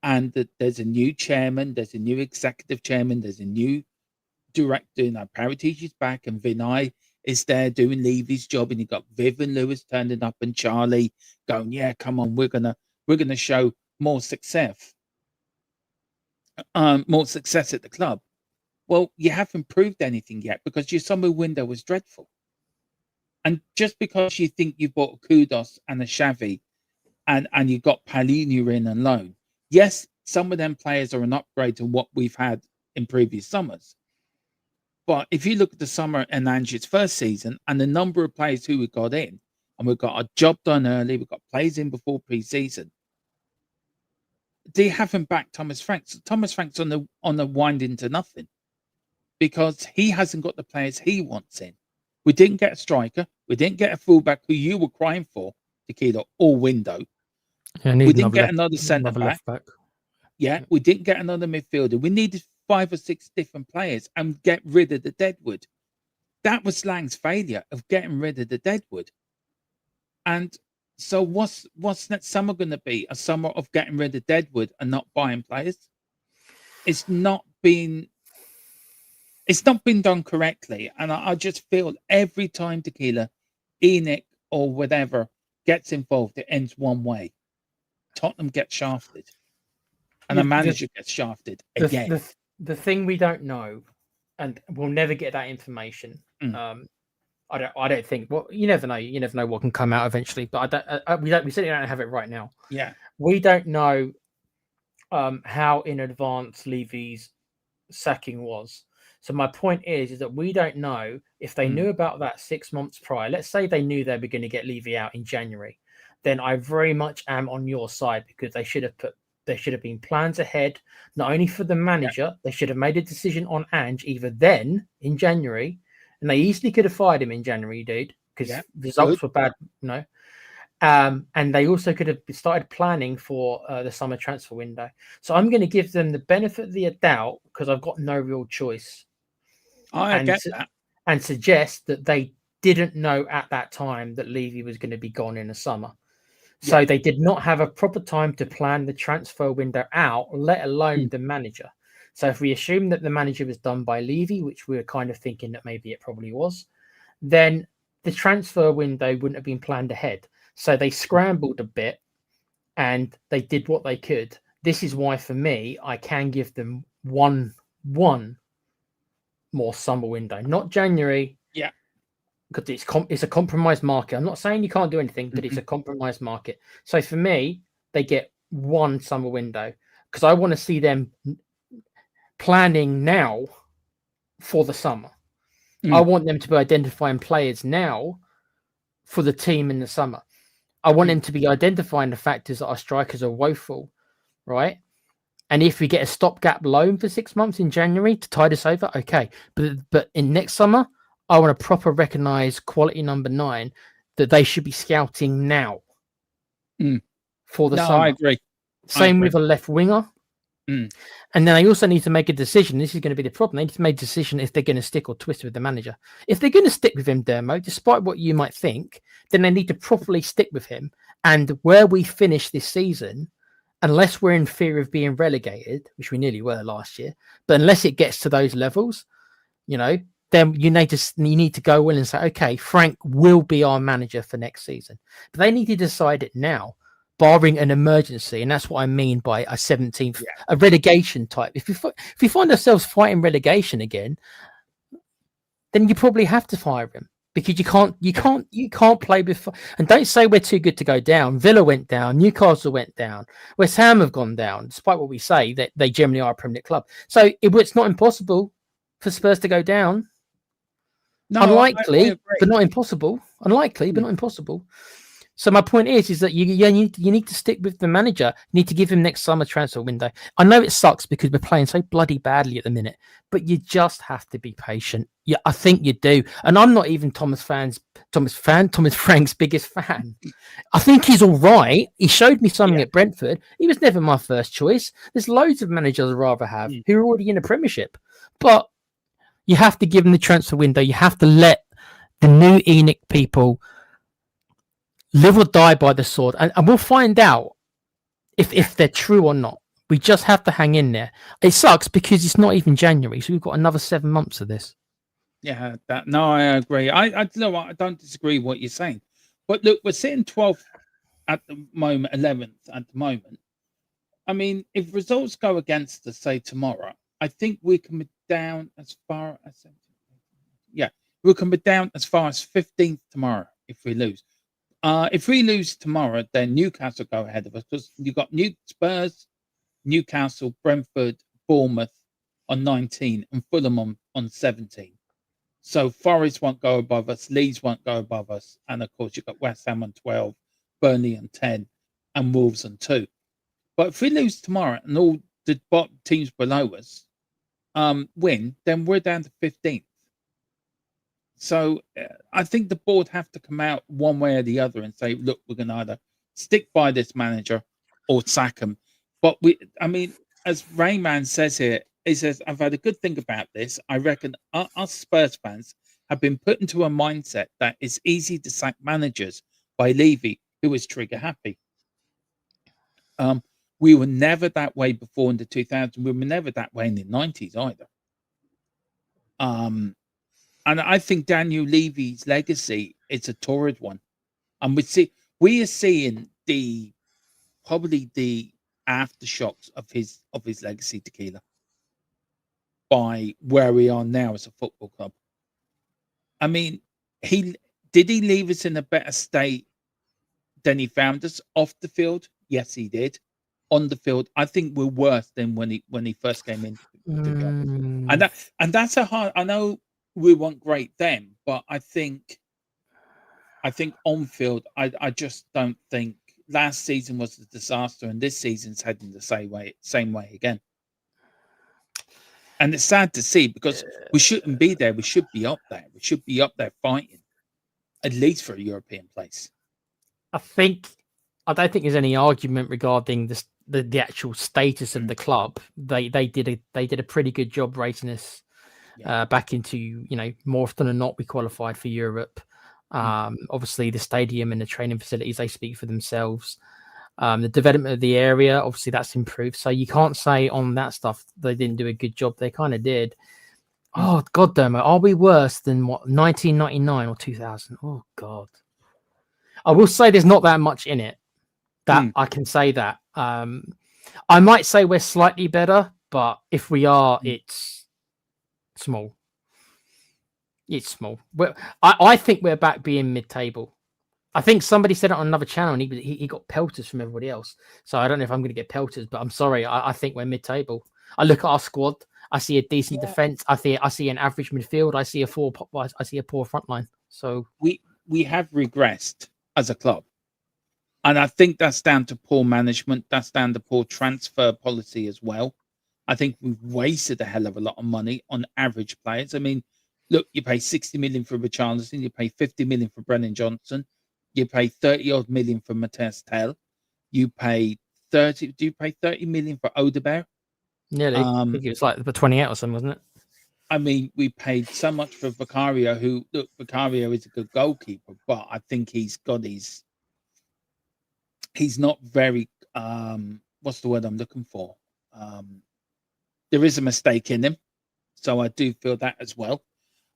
and that there's a new chairman, there's a new executive chairman, there's a new director. Paratici's back, and Vinay is there doing Levy's job, and you got Viv and Lewis turning up, and Charlie going, "Yeah, come on, we're gonna show more success at the club." Well, you haven't proved anything yet, because your summer window was dreadful. And just because you think you bought a Kudos and a Xavi, and you got Palhinha in on loan, yes, some of them players are an upgrade to what we've had in previous summers. But if you look at the summer and Ange's first season and the number of players who we got in, and we've got a job done early, we've got players in before pre-season, they haven't backed Thomas Franks. Thomas Franks on the wind into nothing, because he hasn't got the players he wants in. We didn't get a striker. We didn't get a fullback who you were crying for, Tequila, all window. We didn't get another centre back. Yeah, we didn't get another midfielder. We needed 5 or 6 different players and get rid of the deadwood. that was Lang's failure of getting rid of the deadwood. And so what's next summer going to be? A summer of getting rid of deadwood and not buying players? It's not been done correctly. And I just feel every time Tequila, Enoch, or whatever gets involved, it ends one way. Tottenham gets shafted. And the manager gets shafted again. The thing we don't know, and we'll never get that information. I don't think. Well, you never know. You never know what can come out eventually. But we certainly don't have it right now. Yeah, we don't know how in advance Levy's sacking was. So my point is that we don't know if they knew about that 6 months prior. Let's say they knew they were going to get Levy out in January. Then I very much am on your side, because there should have been plans ahead, not only for the manager. They should have made a decision on Ange either then in January, and they easily could have fired him in January, dude, because results were bad, and they also could have started planning for the summer transfer window. So I'm going to give them the benefit of the doubt, because I've got no real choice. I get that. And suggest that they didn't know at that time that Levy was going to be gone in the summer. So they did not have a proper time to plan the transfer window out, let alone the manager. So if we assume that the manager was done by Levy, which we were kind of thinking that maybe it probably was, then the transfer window wouldn't have been planned ahead. So they scrambled a bit and they did what they could. This is why, for me, I can give them one more summer window, not January. Yeah. Because it's a compromised market. I'm not saying you can't do anything, but it's a compromised market. So for me, they get one summer window, because I want to see them planning now for the summer. I want them to be identifying players now for the team in the summer. I want them to be identifying the factors that our strikers are woeful, right? And if we get a stopgap loan for 6 months in January to tide us over, okay. But in next summer, I want to proper recognize quality number 9 that they should be scouting now for the summer. I agree. Same with a left winger. And then they also need to make a decision. This is going to be the problem. They need to make a decision if they're going to stick or twist with the manager. If they're going to stick with him, Dermo, despite what you might think, then they need to properly stick with him. And where we finish this season, unless we're in fear of being relegated, which we nearly were last year, but unless it gets to those levels, then you need to go in and say, okay, Frank will be our manager for next season. But they need to decide it now, barring an emergency. And that's what I mean by a 17th, a relegation type. If we find ourselves fighting relegation again, then you probably have to fire him, because you can't play before. And don't say we're too good to go down. Villa went down, Newcastle went down, West Ham have gone down, despite what we say that they generally are a Premier League club. So it's not impossible for Spurs to go down. No, unlikely, but not impossible. Unlikely, but not impossible. So my point is that you need to stick with the manager. You need to give him next summer transfer window. I know it sucks because we're playing so bloody badly at the minute, but you just have to be patient. Yeah, I think you do. And I'm not even Thomas Frank's biggest fan. I think he's all right. He showed me something at Brentford. He was never my first choice. There's loads of managers I'd rather have who are already in the Premiership, but you have to give him the transfer window. You have to let the new Enoch people live or die by the sword, and we'll find out if they're true or not. We just have to hang in there. It sucks because it's not even January, so we've got another 7 months of this. Yeah, I agree. I know what, I don't disagree with what you're saying, but look, we're sitting 12th at the moment, 11th at the moment. I mean, if results go against us, say tomorrow, I think we can be down as far as we can be down as far as 15th tomorrow if we lose. If we lose tomorrow, then Newcastle go ahead of us, because you've got Spurs, Newcastle, Brentford, Bournemouth on 19 and Fulham on 17. So Forest won't go above us, Leeds won't go above us, and of course you've got West Ham on 12, Burnley on 10, and Wolves on 2. But if we lose tomorrow and all the bottom teams below us win, then we're down to 15th. So I think the board have to come out one way or the other and say, look, we're going to either stick by this manager or sack him. But as Rayman says here, he says, I've had a good think about this. I reckon us Spurs fans have been put into a mindset that it's easy to sack managers by Levy, who is trigger happy. We were never that way before in the 2000s. We were never that way in the 90s either. And I think Daniel Levy's legacy is a torrid one. And we are seeing probably the aftershocks of his legacy, Tequila, by where we are now as a football club. I mean, did he leave us in a better state than he found us off the field? Yes, he did. On the field, I think we're worse than when he first came in. To be honest, and that's a hard. I know we weren't great then, but I think on field, I just don't think last season was a disaster, and this season's heading the same way again. And it's sad to see because we shouldn't be there. We should be up there. We should be up there fighting, at least for a European place. I don't think there's any argument regarding the actual status of the club. They did a pretty good job raising us back into, more often than not we qualified for Europe. Obviously the stadium and the training facilities, they speak for themselves. The development of the area, obviously that's improved. So you can't say on that stuff they didn't do a good job. They kind of did. Oh God damn it. Are we worse than 1999 or 2000? Oh God. I will say there's not that much in it. That I can say that. I might say we're slightly better, but if we are, it's small. It's small. I think we're back being mid-table. I think somebody said it on another channel, and he got pelters from everybody else. So I don't know if I'm going to get pelters, but I'm sorry. I think we're mid-table. I look at our squad. I see a decent defense. I see an average midfield. I see a poor front line. So we have regressed as a club. And I think that's down to poor management. That's down to poor transfer policy as well. I think we've wasted a hell of a lot of money on average players. I mean, look, you pay 60 million for Richarlison, you pay 50 million for Brennan Johnson, you pay 30-odd million for Matthias Tell, you pay 30 million for Odegaard? Nearly. I think it was like 28 or something, wasn't it? I mean, we paid so much for Vicario, Vicario is a good goalkeeper, but I think he's not very, what's the word I'm looking for? There is a mistake in him. So I do feel that as well.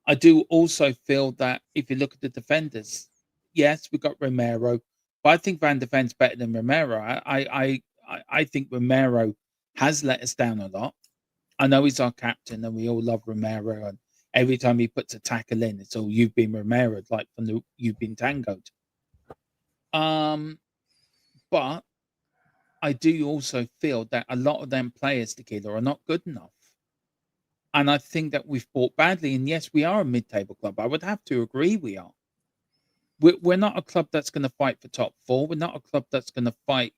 I do also feel that if you look at the defenders, yes, we got Romero, but I think Van der Ven's better than Romero. I think Romero has let us down a lot. I know he's our captain and we all love Romero. And every time he puts a tackle in, it's all you've been Romero, like from you've been tangoed. But I do also feel that a lot of them players, Tequila, are not good enough. And I think that we've bought badly. And yes, we are a mid-table club. I would have to agree we are. We're not a club that's going to fight for top four. We're not a club that's going to fight.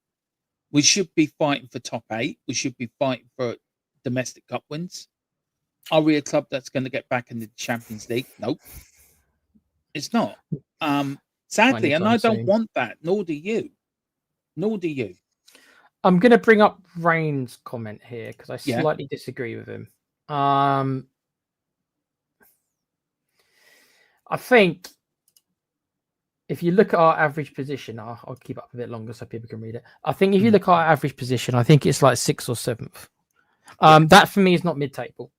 We should be fighting for top 8. We should be fighting for domestic cup wins. Are we a club that's going to get back into the Champions League? Nope. It's not. Sadly, and I don't want that, nor do you. Nor do you. I'm going to bring up Rain's comment here because I slightly disagree with him. I think if you look at our average position, I'll keep up a bit longer so people can read it. I think if you look at our average position, I think it's like 6th or 7th. That for me is not mid-table.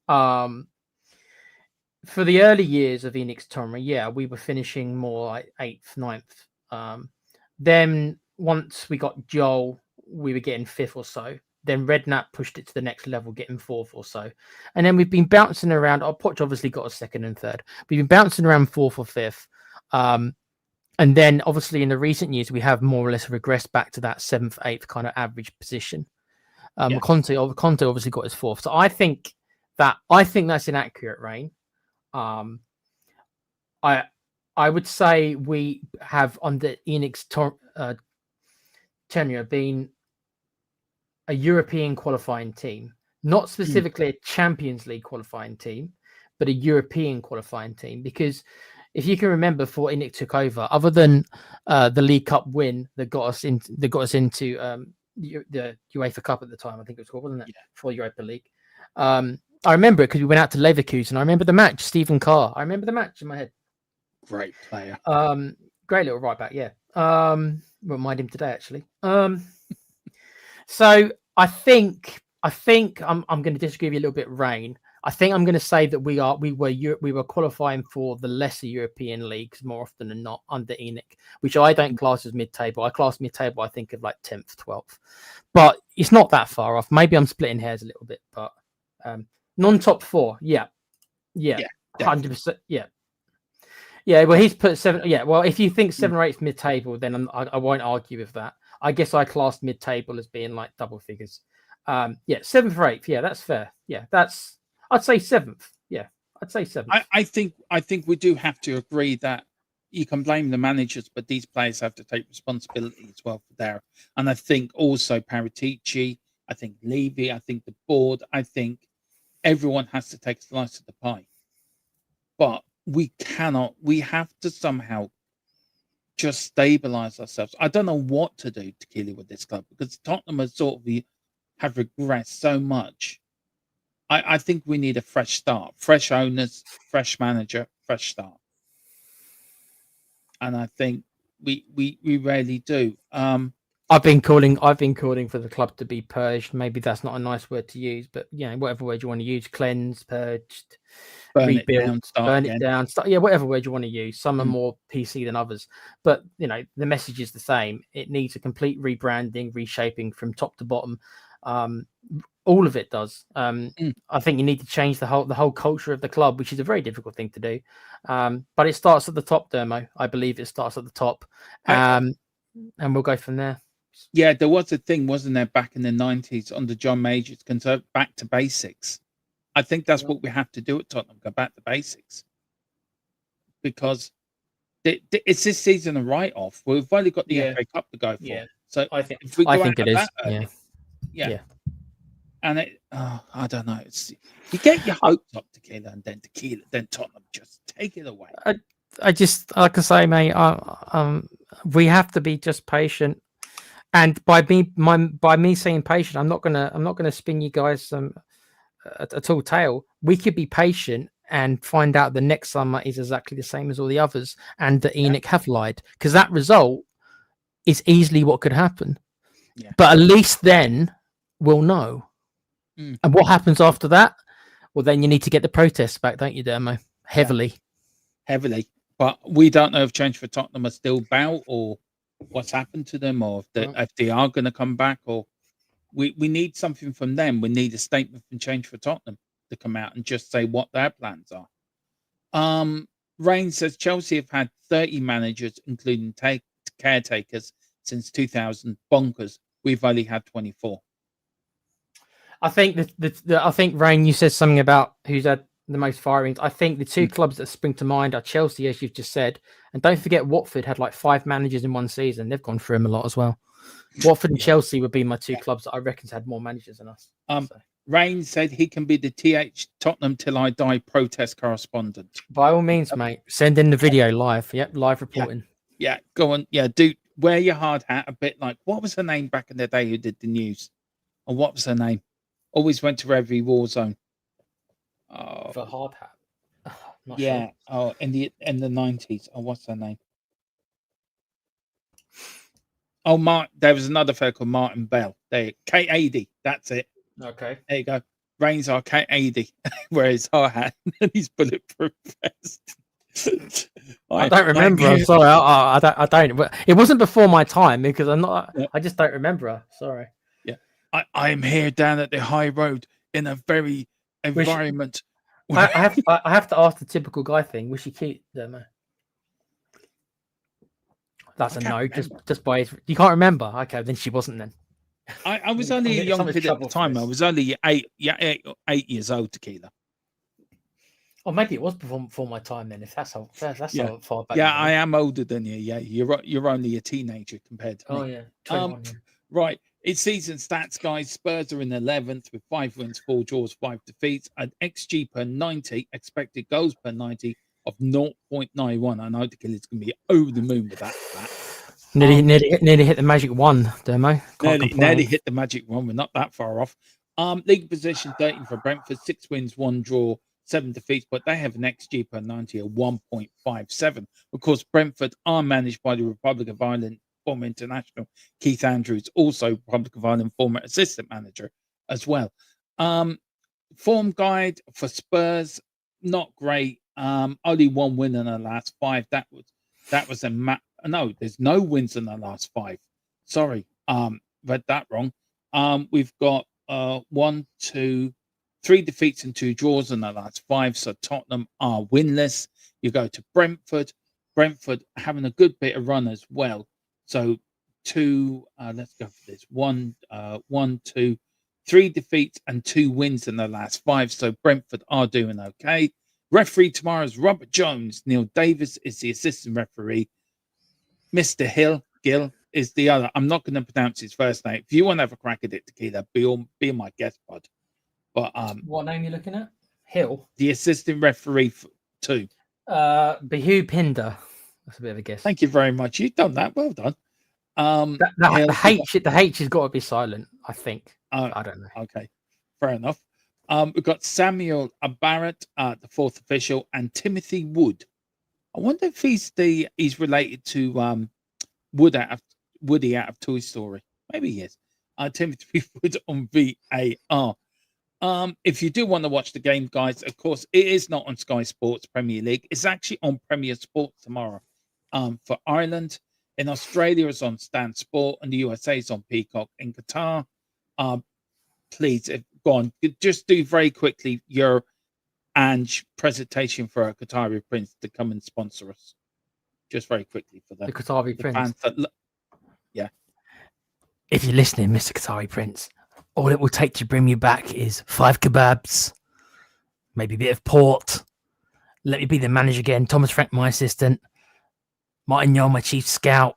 For the early years of Enix Tomra, we were finishing more like 8th, 9th. Then once we got Joel, we were getting 5th or so. Then Redknapp pushed it to the next level, getting 4th or so. And then we've been bouncing around. Poch obviously got a 2nd and 3rd. We've been bouncing around 4th or 5th. And then obviously in the recent years, we have more or less regressed back to that 7th, 8th kind of average position. Conte obviously got his 4th. So I think that's inaccurate, Rain. I would say we have under Enix tenure been a European qualifying team, not specifically a Champions League qualifying team, but a European qualifying team. Because if you can remember, before Enix took over, other than the League Cup win that got us into the UEFA Cup at the time, I think it was called, wasn't it? Yeah. For Europa League. I remember it because we went out to Leverkusen. I remember the match, Stephen Carr. I remember the match in my head. Great player. Great little right back, yeah. Won't mind him today, actually. So I think I'm going to disagree with you a little bit, Rain. I think I'm going to say that we were qualifying for the lesser European leagues more often than not under ENIC, which I don't class as mid-table. I class mid-table, I think, of like 10th, 12th, but it's not that far off. Maybe I'm splitting hairs a little bit, but non-top 4, yeah, 100%, yeah. Well, he's put 7. Yeah, well, if you think 7 or 8 is mid-table, then I won't argue with that. I guess I classed mid-table as being like double figures. 7th or 8th, yeah, that's fair. Yeah, I'd say 7th. Yeah, I'd say 7th. I think we do have to agree that you can blame the managers, but these players have to take responsibility as well for their. And I think also Paratici, I think Levy, I think the board, I think everyone has to take a slice of the pie. But we have to somehow just stabilize ourselves. I don't know what to do, Tequila, with this club, because Tottenham has have regressed so much. I think we need a fresh start, fresh owners, fresh manager, fresh start. And I think we rarely do. I've been calling for the club to be purged. Maybe that's not a nice word to use, but whatever word you want to use, cleansed, purged, rebuilt, burn it down, whatever word you want to use. Some are more PC than others, but the message is the same. It needs a complete rebranding, reshaping from top to bottom. All of it does. I think you need to change the whole culture of the club, which is a very difficult thing to do. But it starts at the top, Dermo. I believe it starts at the top, and we'll go from there. Yeah, there was a thing, wasn't there, back in the 90s under John Majors, back to basics. I think that's what we have to do at Tottenham, go back to basics. Because it's this season a write-off. We've only got the FA Cup to go for. Yeah. So I think it is. Early, yeah. And I don't know. You get your hopes up, Tequila, and then Tottenham just take it away. I just, like I say, mate, we have to be just patient. And by me saying patient, I'm not gonna spin you guys a tall tale. We could be patient and find out the next summer is exactly the same as all the others, and that ENIC have lied, because that result is easily what could happen. Yeah. But at least then we'll know. And what happens after that? Well, then you need to get the protests back, don't you, Dermo? Heavily. But we don't know if Change for Tottenham are still about, or what's happened to them, or if they are going to come back, or we need something from them. We need a statement from Change for Tottenham to come out and just say what their plans are. Rain says Chelsea have had 30 managers, including caretakers, since 2000. Bonkers. We've only had 24. I think I think, Rain, you said something about who's had the most firings. I think the two clubs that spring to mind are Chelsea, as you've just said, and don't forget Watford had like 5 managers in one season. They've gone through them a lot as well. Watford and Chelsea would be my two clubs that I reckon had more managers than us. Rain said he can be the TH Tottenham Till I Die protest correspondent. By all means, mate, send in the video live. Yep, live reporting. Yeah, go on. Yeah, do wear your hard hat a bit like, what was her name back in the day who did the news? Or what was her name? Always went to every war zone. For hard hat. Yeah. Sure. Oh, in the 90s. Oh, what's her name? Oh, there was another fellow called Martin Bell. There, K80. That's it. Okay. There you go. Rain's our K80. Wears hard hat and he's bulletproof vest. I don't remember. I'm sorry. I don't. It wasn't before my time, because I'm not. Yeah. I just don't remember her. Sorry. Yeah. I am here down at the high road in a very environment. I have to ask the typical guy thing. Was she cute, Dermo? That's a no. Just by you can't remember. Okay, then she wasn't. Then I was only a young kid at the time. I was only 8 years old, Tequila. Or maybe it was before my time. Then, if that's how far back. Yeah, I am older than you. Yeah, you're only a teenager compared to me. Oh yeah. 21, Right. It's season stats, guys. Spurs are in 11th with 5 wins, 4 draws, 5 defeats. An XG per 90, expected goals per 90 of 0.91. I know Tequila's going to be over the moon with that. Nearly hit the magic 1, Dermo. Nearly hit the magic 1. We're not that far off. League position 13 for Brentford, 6 wins, 1 draw, 7 defeats, but they have an XG per 90 of 1.57. Of course, Brentford are managed by the Republic of Ireland former international Keith Andrews, also Republic of Ireland former assistant manager as well. Form guide for Spurs, not great. Only 1 win in the last 5. That was a no. There's no wins in the last 5. Sorry, read that wrong. We've got 1, 2, 3 defeats and 2 draws in the last 5. So Tottenham are winless. You go to Brentford. Brentford having a good bit of run as well. So 2. Let's go for this. 1, 2, 3 defeats and 2 wins in the last 5. So Brentford are doing okay. Referee tomorrow is Robert Jones. Neil Davis is the assistant referee. Mr. Gill is the other. I'm not going to pronounce his first name. If you want to have a crack at it, Tequila, be my guest, bud. But what name are you looking at? Hill. The assistant referee too. Behu Pinder. That's a bit of a guess. Thank you very much. You've done that. Well done. The H has got to be silent, I think. I don't know. Okay, fair enough. We've got Samuel Barrett, the 4th official, and Timothy Wood. I wonder if he's related to Woody out of Toy Story. Maybe he is. Timothy Wood on VAR. If you do want to watch the game, guys, of course, it is not on Sky Sports Premier League. It's actually on Premier Sports tomorrow. For Ireland, in Australia, it's on Stan Sport, and the USA is on Peacock. In Qatar, please go on. Just do very quickly your Ange presentation for a Qatari Prince to come and sponsor us. Just very quickly for the Qatari Prince. Yeah. If you're listening, Mr. Qatari Prince, all it will take to bring you back is 5 kebabs, maybe a bit of port. Let me be the manager again. Thomas Frank, my assistant. Martin Yole, my chief scout.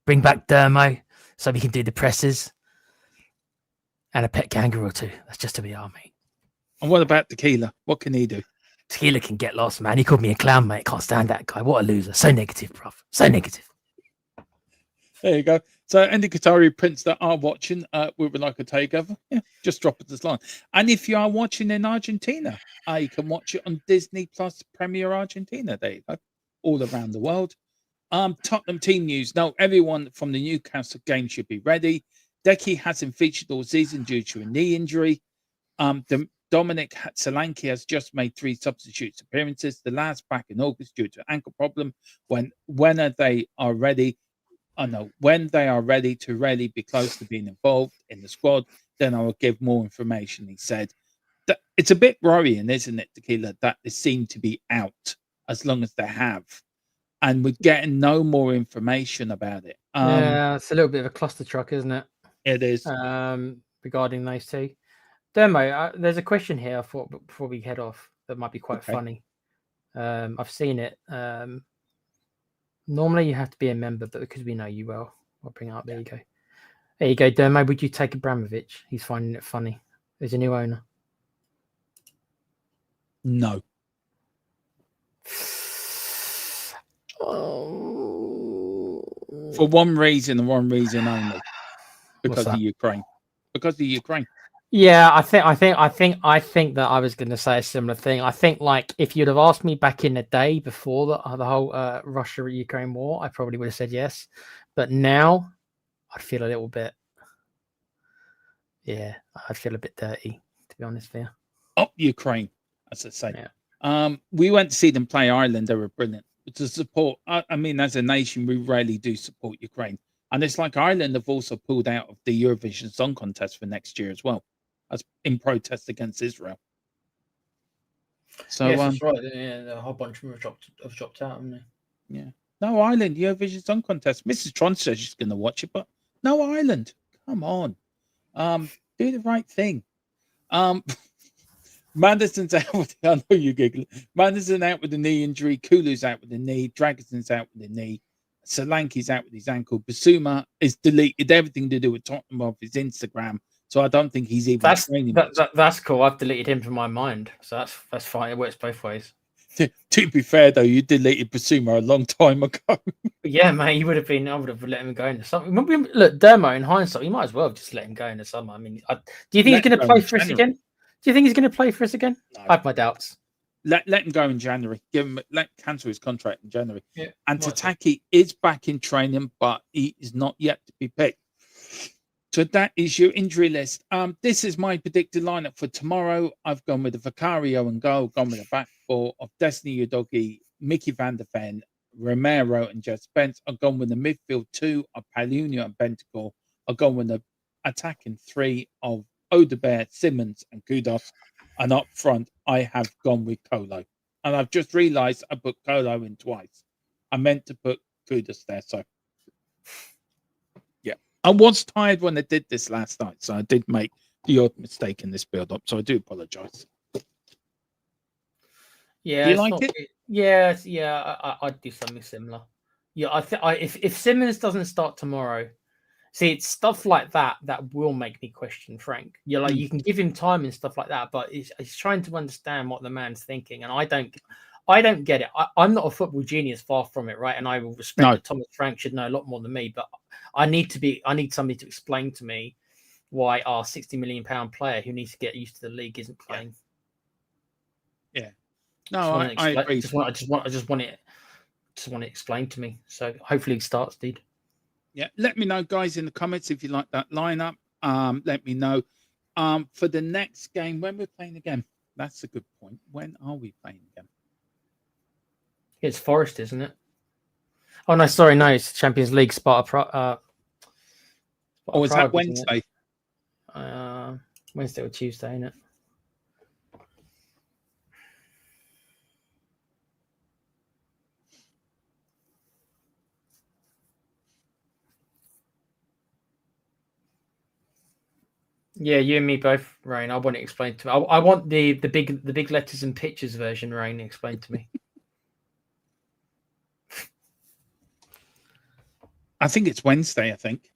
Bring back Dermo so we can do the presses. And a pet kangaroo or 2. That's just to be our mate. And what about Tequila? What can he do? Tequila can get lost, man. He called me a clown, mate. Can't stand that guy. What a loser. So negative, bruv. So negative. There you go. So any Qatari Prince that are watching, we would like a takeover. Yeah, just drop it this line. And if you are watching in Argentina, you can watch it on Disney Plus Premier Argentina. There you go. All around the world. Tottenham team news. Now, everyone from the Newcastle game should be ready. Decky hasn't featured all season due to a knee injury. Dominic Solanke has just made 3 substitute appearances. The last back in August due to ankle problem. When they are ready to really be close to being involved in the squad, then I will give more information. He said that it's a bit worrying, isn't it, Tequila, that they seem to be out as long as they have, and we're getting no more information about it. Yeah, it's a little bit of a cluster truck, isn't it? It is. Regarding those 2. Dermo, there's a question here I thought before we head off that might be quite funny. I've seen it. Normally you have to be a member, but because we know you well, I'll bring it up. There you go. There you go, Dermo. Would you take Abramovich? He's finding it funny. There's a new owner. No. For one reason and one reason only. Because of Ukraine. Because of Ukraine. Yeah, I think that I was going to say a similar thing. I think, like, if you'd have asked me back in the day before the whole Russia-Ukraine war, I probably would have said yes. But now, I'd feel a little bit. Yeah, I'd feel a bit dirty, to be honest with you. Oh, Ukraine, as I say. Yeah. We went to see them play Ireland. They were brilliant. To support, I mean, as a nation, we rarely do support Ukraine. And it's like Ireland have also pulled out of the Eurovision Song Contest for next year as well, as in protest against Israel. So, yes, that's right. Yeah, a whole bunch of them have dropped out, haven't they? Yeah. No, Ireland, Eurovision Song Contest. Mrs. Tron says she's going to watch it, but no, Ireland. Come on. Do the right thing. Madison's out with I know you're giggling. Madison out with a knee injury. Kulu's out with a knee. Dragonson's out with a knee. Solanke's out with his ankle. Basuma has deleted everything to do with Tottenham off his Instagram, so I don't think he's even training. That's cool. I've deleted him from my mind, so that's fine. It works both ways. To be fair, though, you deleted Basuma a long time ago. Yeah, mate, you would have been. I would have let him go in the summer. Look, Dermo, in hindsight, you might as well have just let him go in the summer. I mean, do you think he's going to play for us again? Do you think he's going to play for us again? No. I have my doubts. Let him go in January. Cancel his contract in January. Yeah, and Tataki is back in training, but he is not yet to be picked. So that is your injury list. This is my predicted lineup for tomorrow. I've gone with the Vicario and goal, gone with the back four of Destiny Udogie, Mickey van der Ven, Romero and Jed Spence. I've gone with the midfield two of Palunia and Bentacore. I've gone with the attacking three of Odebear, Simmons and Kudos. And up front, I have gone with Colo. And I've just realised I put Colo in twice. I meant to put Kudos there, so yeah. I was tired when I did this last night, so I did make the odd mistake in this build-up, so I do apologise. Yeah, you like it? Yeah, I'd do something similar. Yeah, if Simmons doesn't start tomorrow, see, it's stuff like that that will make me question Frank. You're like, you can give him time and stuff like that, but he's trying to understand what the man's thinking, and I don't get it. I'm not a football genius, far from it, right? And I will respect that Thomas Frank should know a lot more than me, but I need somebody to explain to me why our £60 million player who needs to get used to the league isn't playing. Yeah. No, I agree. I just want it explained to me. So hopefully he starts, dude. Yeah, let me know, guys, in the comments if you like that lineup. Let me know. For the next game, when we're playing again. That's a good point. When are we playing again? It's Forest, isn't it? Oh no, sorry, no, it's Champions League. Sparta. Or is that Wednesday? Wednesday or Tuesday, isn't it? Yeah, you and me both, Rain. I want it explained to me. I want the big letters and pictures version, Rain, explained to me. I think it's Wednesday, I think.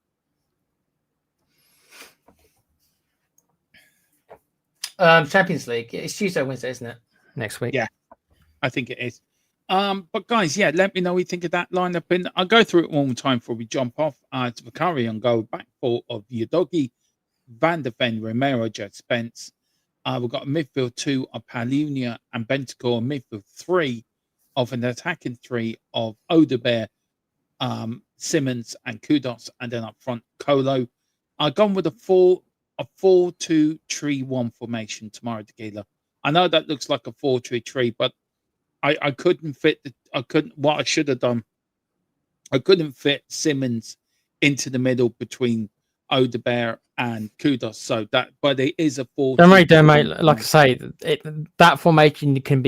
Champions League. It's Tuesday, Wednesday, isn't it? Next week. Yeah, I think it is. But guys, yeah, let me know what you think of that lineup. And I'll go through it one more time before we jump off. It's Vicario and goal, back four of Udogie, Van der Ven, Romero, Jed Spence. We've got a midfield two of Palunia and Bentacore, midfield three of an attacking three of Odebear, Simmons and Kudos, and then up front Colo. I've gone with a 4-2-3-1 formation tomorrow, Tequila. I know that looks like a 4-3-3, but I couldn't fit what I should have done. I couldn't fit Simmons into the middle between Odebear and Kudos, but it is a 4. Don't worry, like I say, that formation you can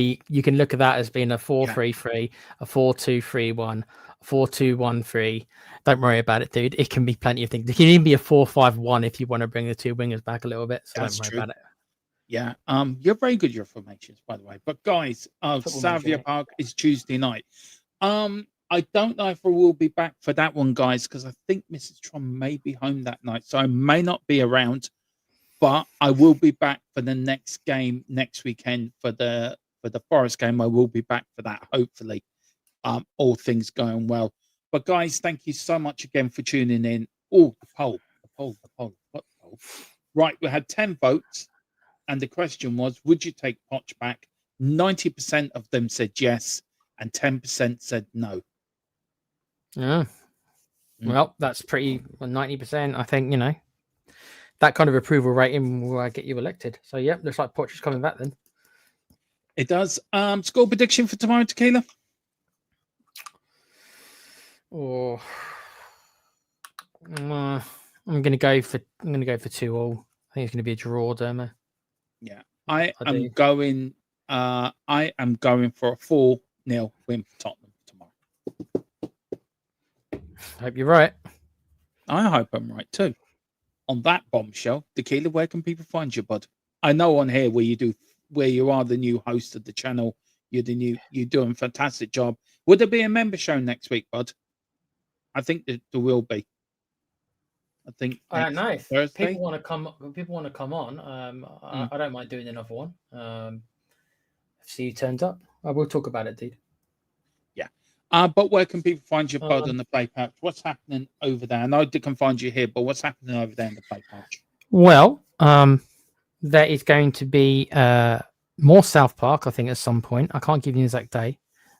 look at that as being a 4-3-3, a 4-2-3-1, a 4-2-1-3. Don't worry about it, dude. It can be plenty of things. It can even be a 4-5-1 if you want to bring the two wingers back a little bit. So don't worry about it. Yeah, you're very good at your formations, by the way. But guys, Savia Park is Tuesday night. I don't know if I will be back for that one, guys, because I think Mrs. Tron may be home that night, so I may not be around. But I will be back for the next game next weekend for the Forest game. I will be back for that, hopefully. All things going well. But guys, thank you so much again for tuning in. Oh, the poll. What poll? Right, we had 10 votes. And the question was, would you take Poch back? 90% of them said yes, and 10% said no. Yeah. Well, that's pretty 90%. I think, that kind of approval rating will get you elected. So, yeah, looks like Poch is coming back then. It does. Score prediction for tomorrow, Tequila? I'm going to go for 2-2. I think it's going to be a draw, Dermo. Yeah, I am going for a 4-0 win for Tottenham tomorrow. Hope you're right. I hope I'm right too. On that bombshell, Tequila, where can people find you, bud? I know on here where you are the new host of the channel. You're doing a fantastic job. Would there be a member show next week, bud? I think that there will be. I don't know if Thursday. People want to come on. I don't mind doing another one. See who turns up. I will talk about it, dude. But where can people find your pod on the Play Pouch? What's happening over there? I know they can find you here, but what's happening over there in the Play Pouch? Well, there is going to be more South Park, I think, at some point. I can't give you an exact day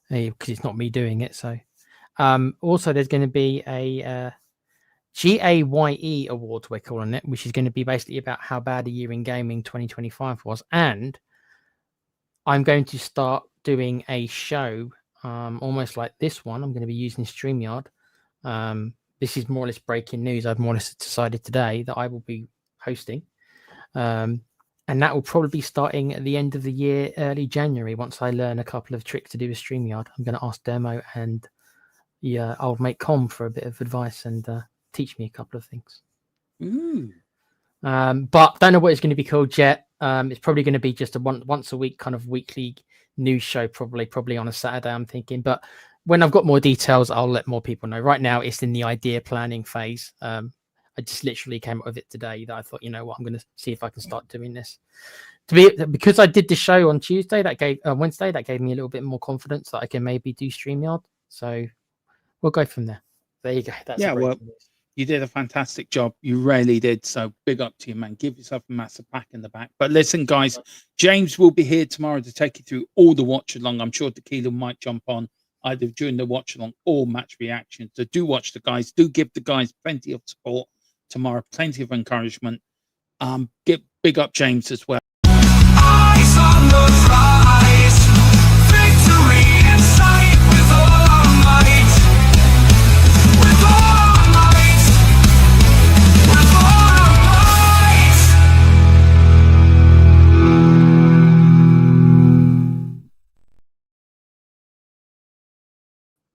because it's not me doing it. So, also, there's going to be a GAYE Awards, we're calling it, which is going to be basically about how bad a year in gaming 2025 was. And I'm going to start doing a show almost like this one. I'm going to be using StreamYard. This is more or less breaking news. I've more or less decided today that I will be hosting. And that will probably be starting at the end of the year, early January, once I learn a couple of tricks to do with StreamYard. I'm going to ask Demo and I'll make Com for a bit of advice and teach me a couple of things. But don't know what it's going to be called yet. It's probably going to be just a once a week kind of weekly news show, probably on a Saturday, I'm thinking. But when I've got more details, I'll let more people know. Right now, it's in the idea planning phase. I just literally came up with it today that I thought, you know what, I'm going to see if I can start doing this. Because I did the show on Wednesday, that gave me a little bit more confidence that I can maybe do StreamYard. So we'll go from there. There you go. That's you did a fantastic job. You really did. So big up to you, man. Give yourself a massive pat in the back. But listen, guys, James will be here tomorrow to take you through all the watch along. I'm sure Tequila might jump on either during the watch along or match reaction. So do watch the guys. Do give the guys plenty of support tomorrow. Plenty of encouragement. Big up James as well.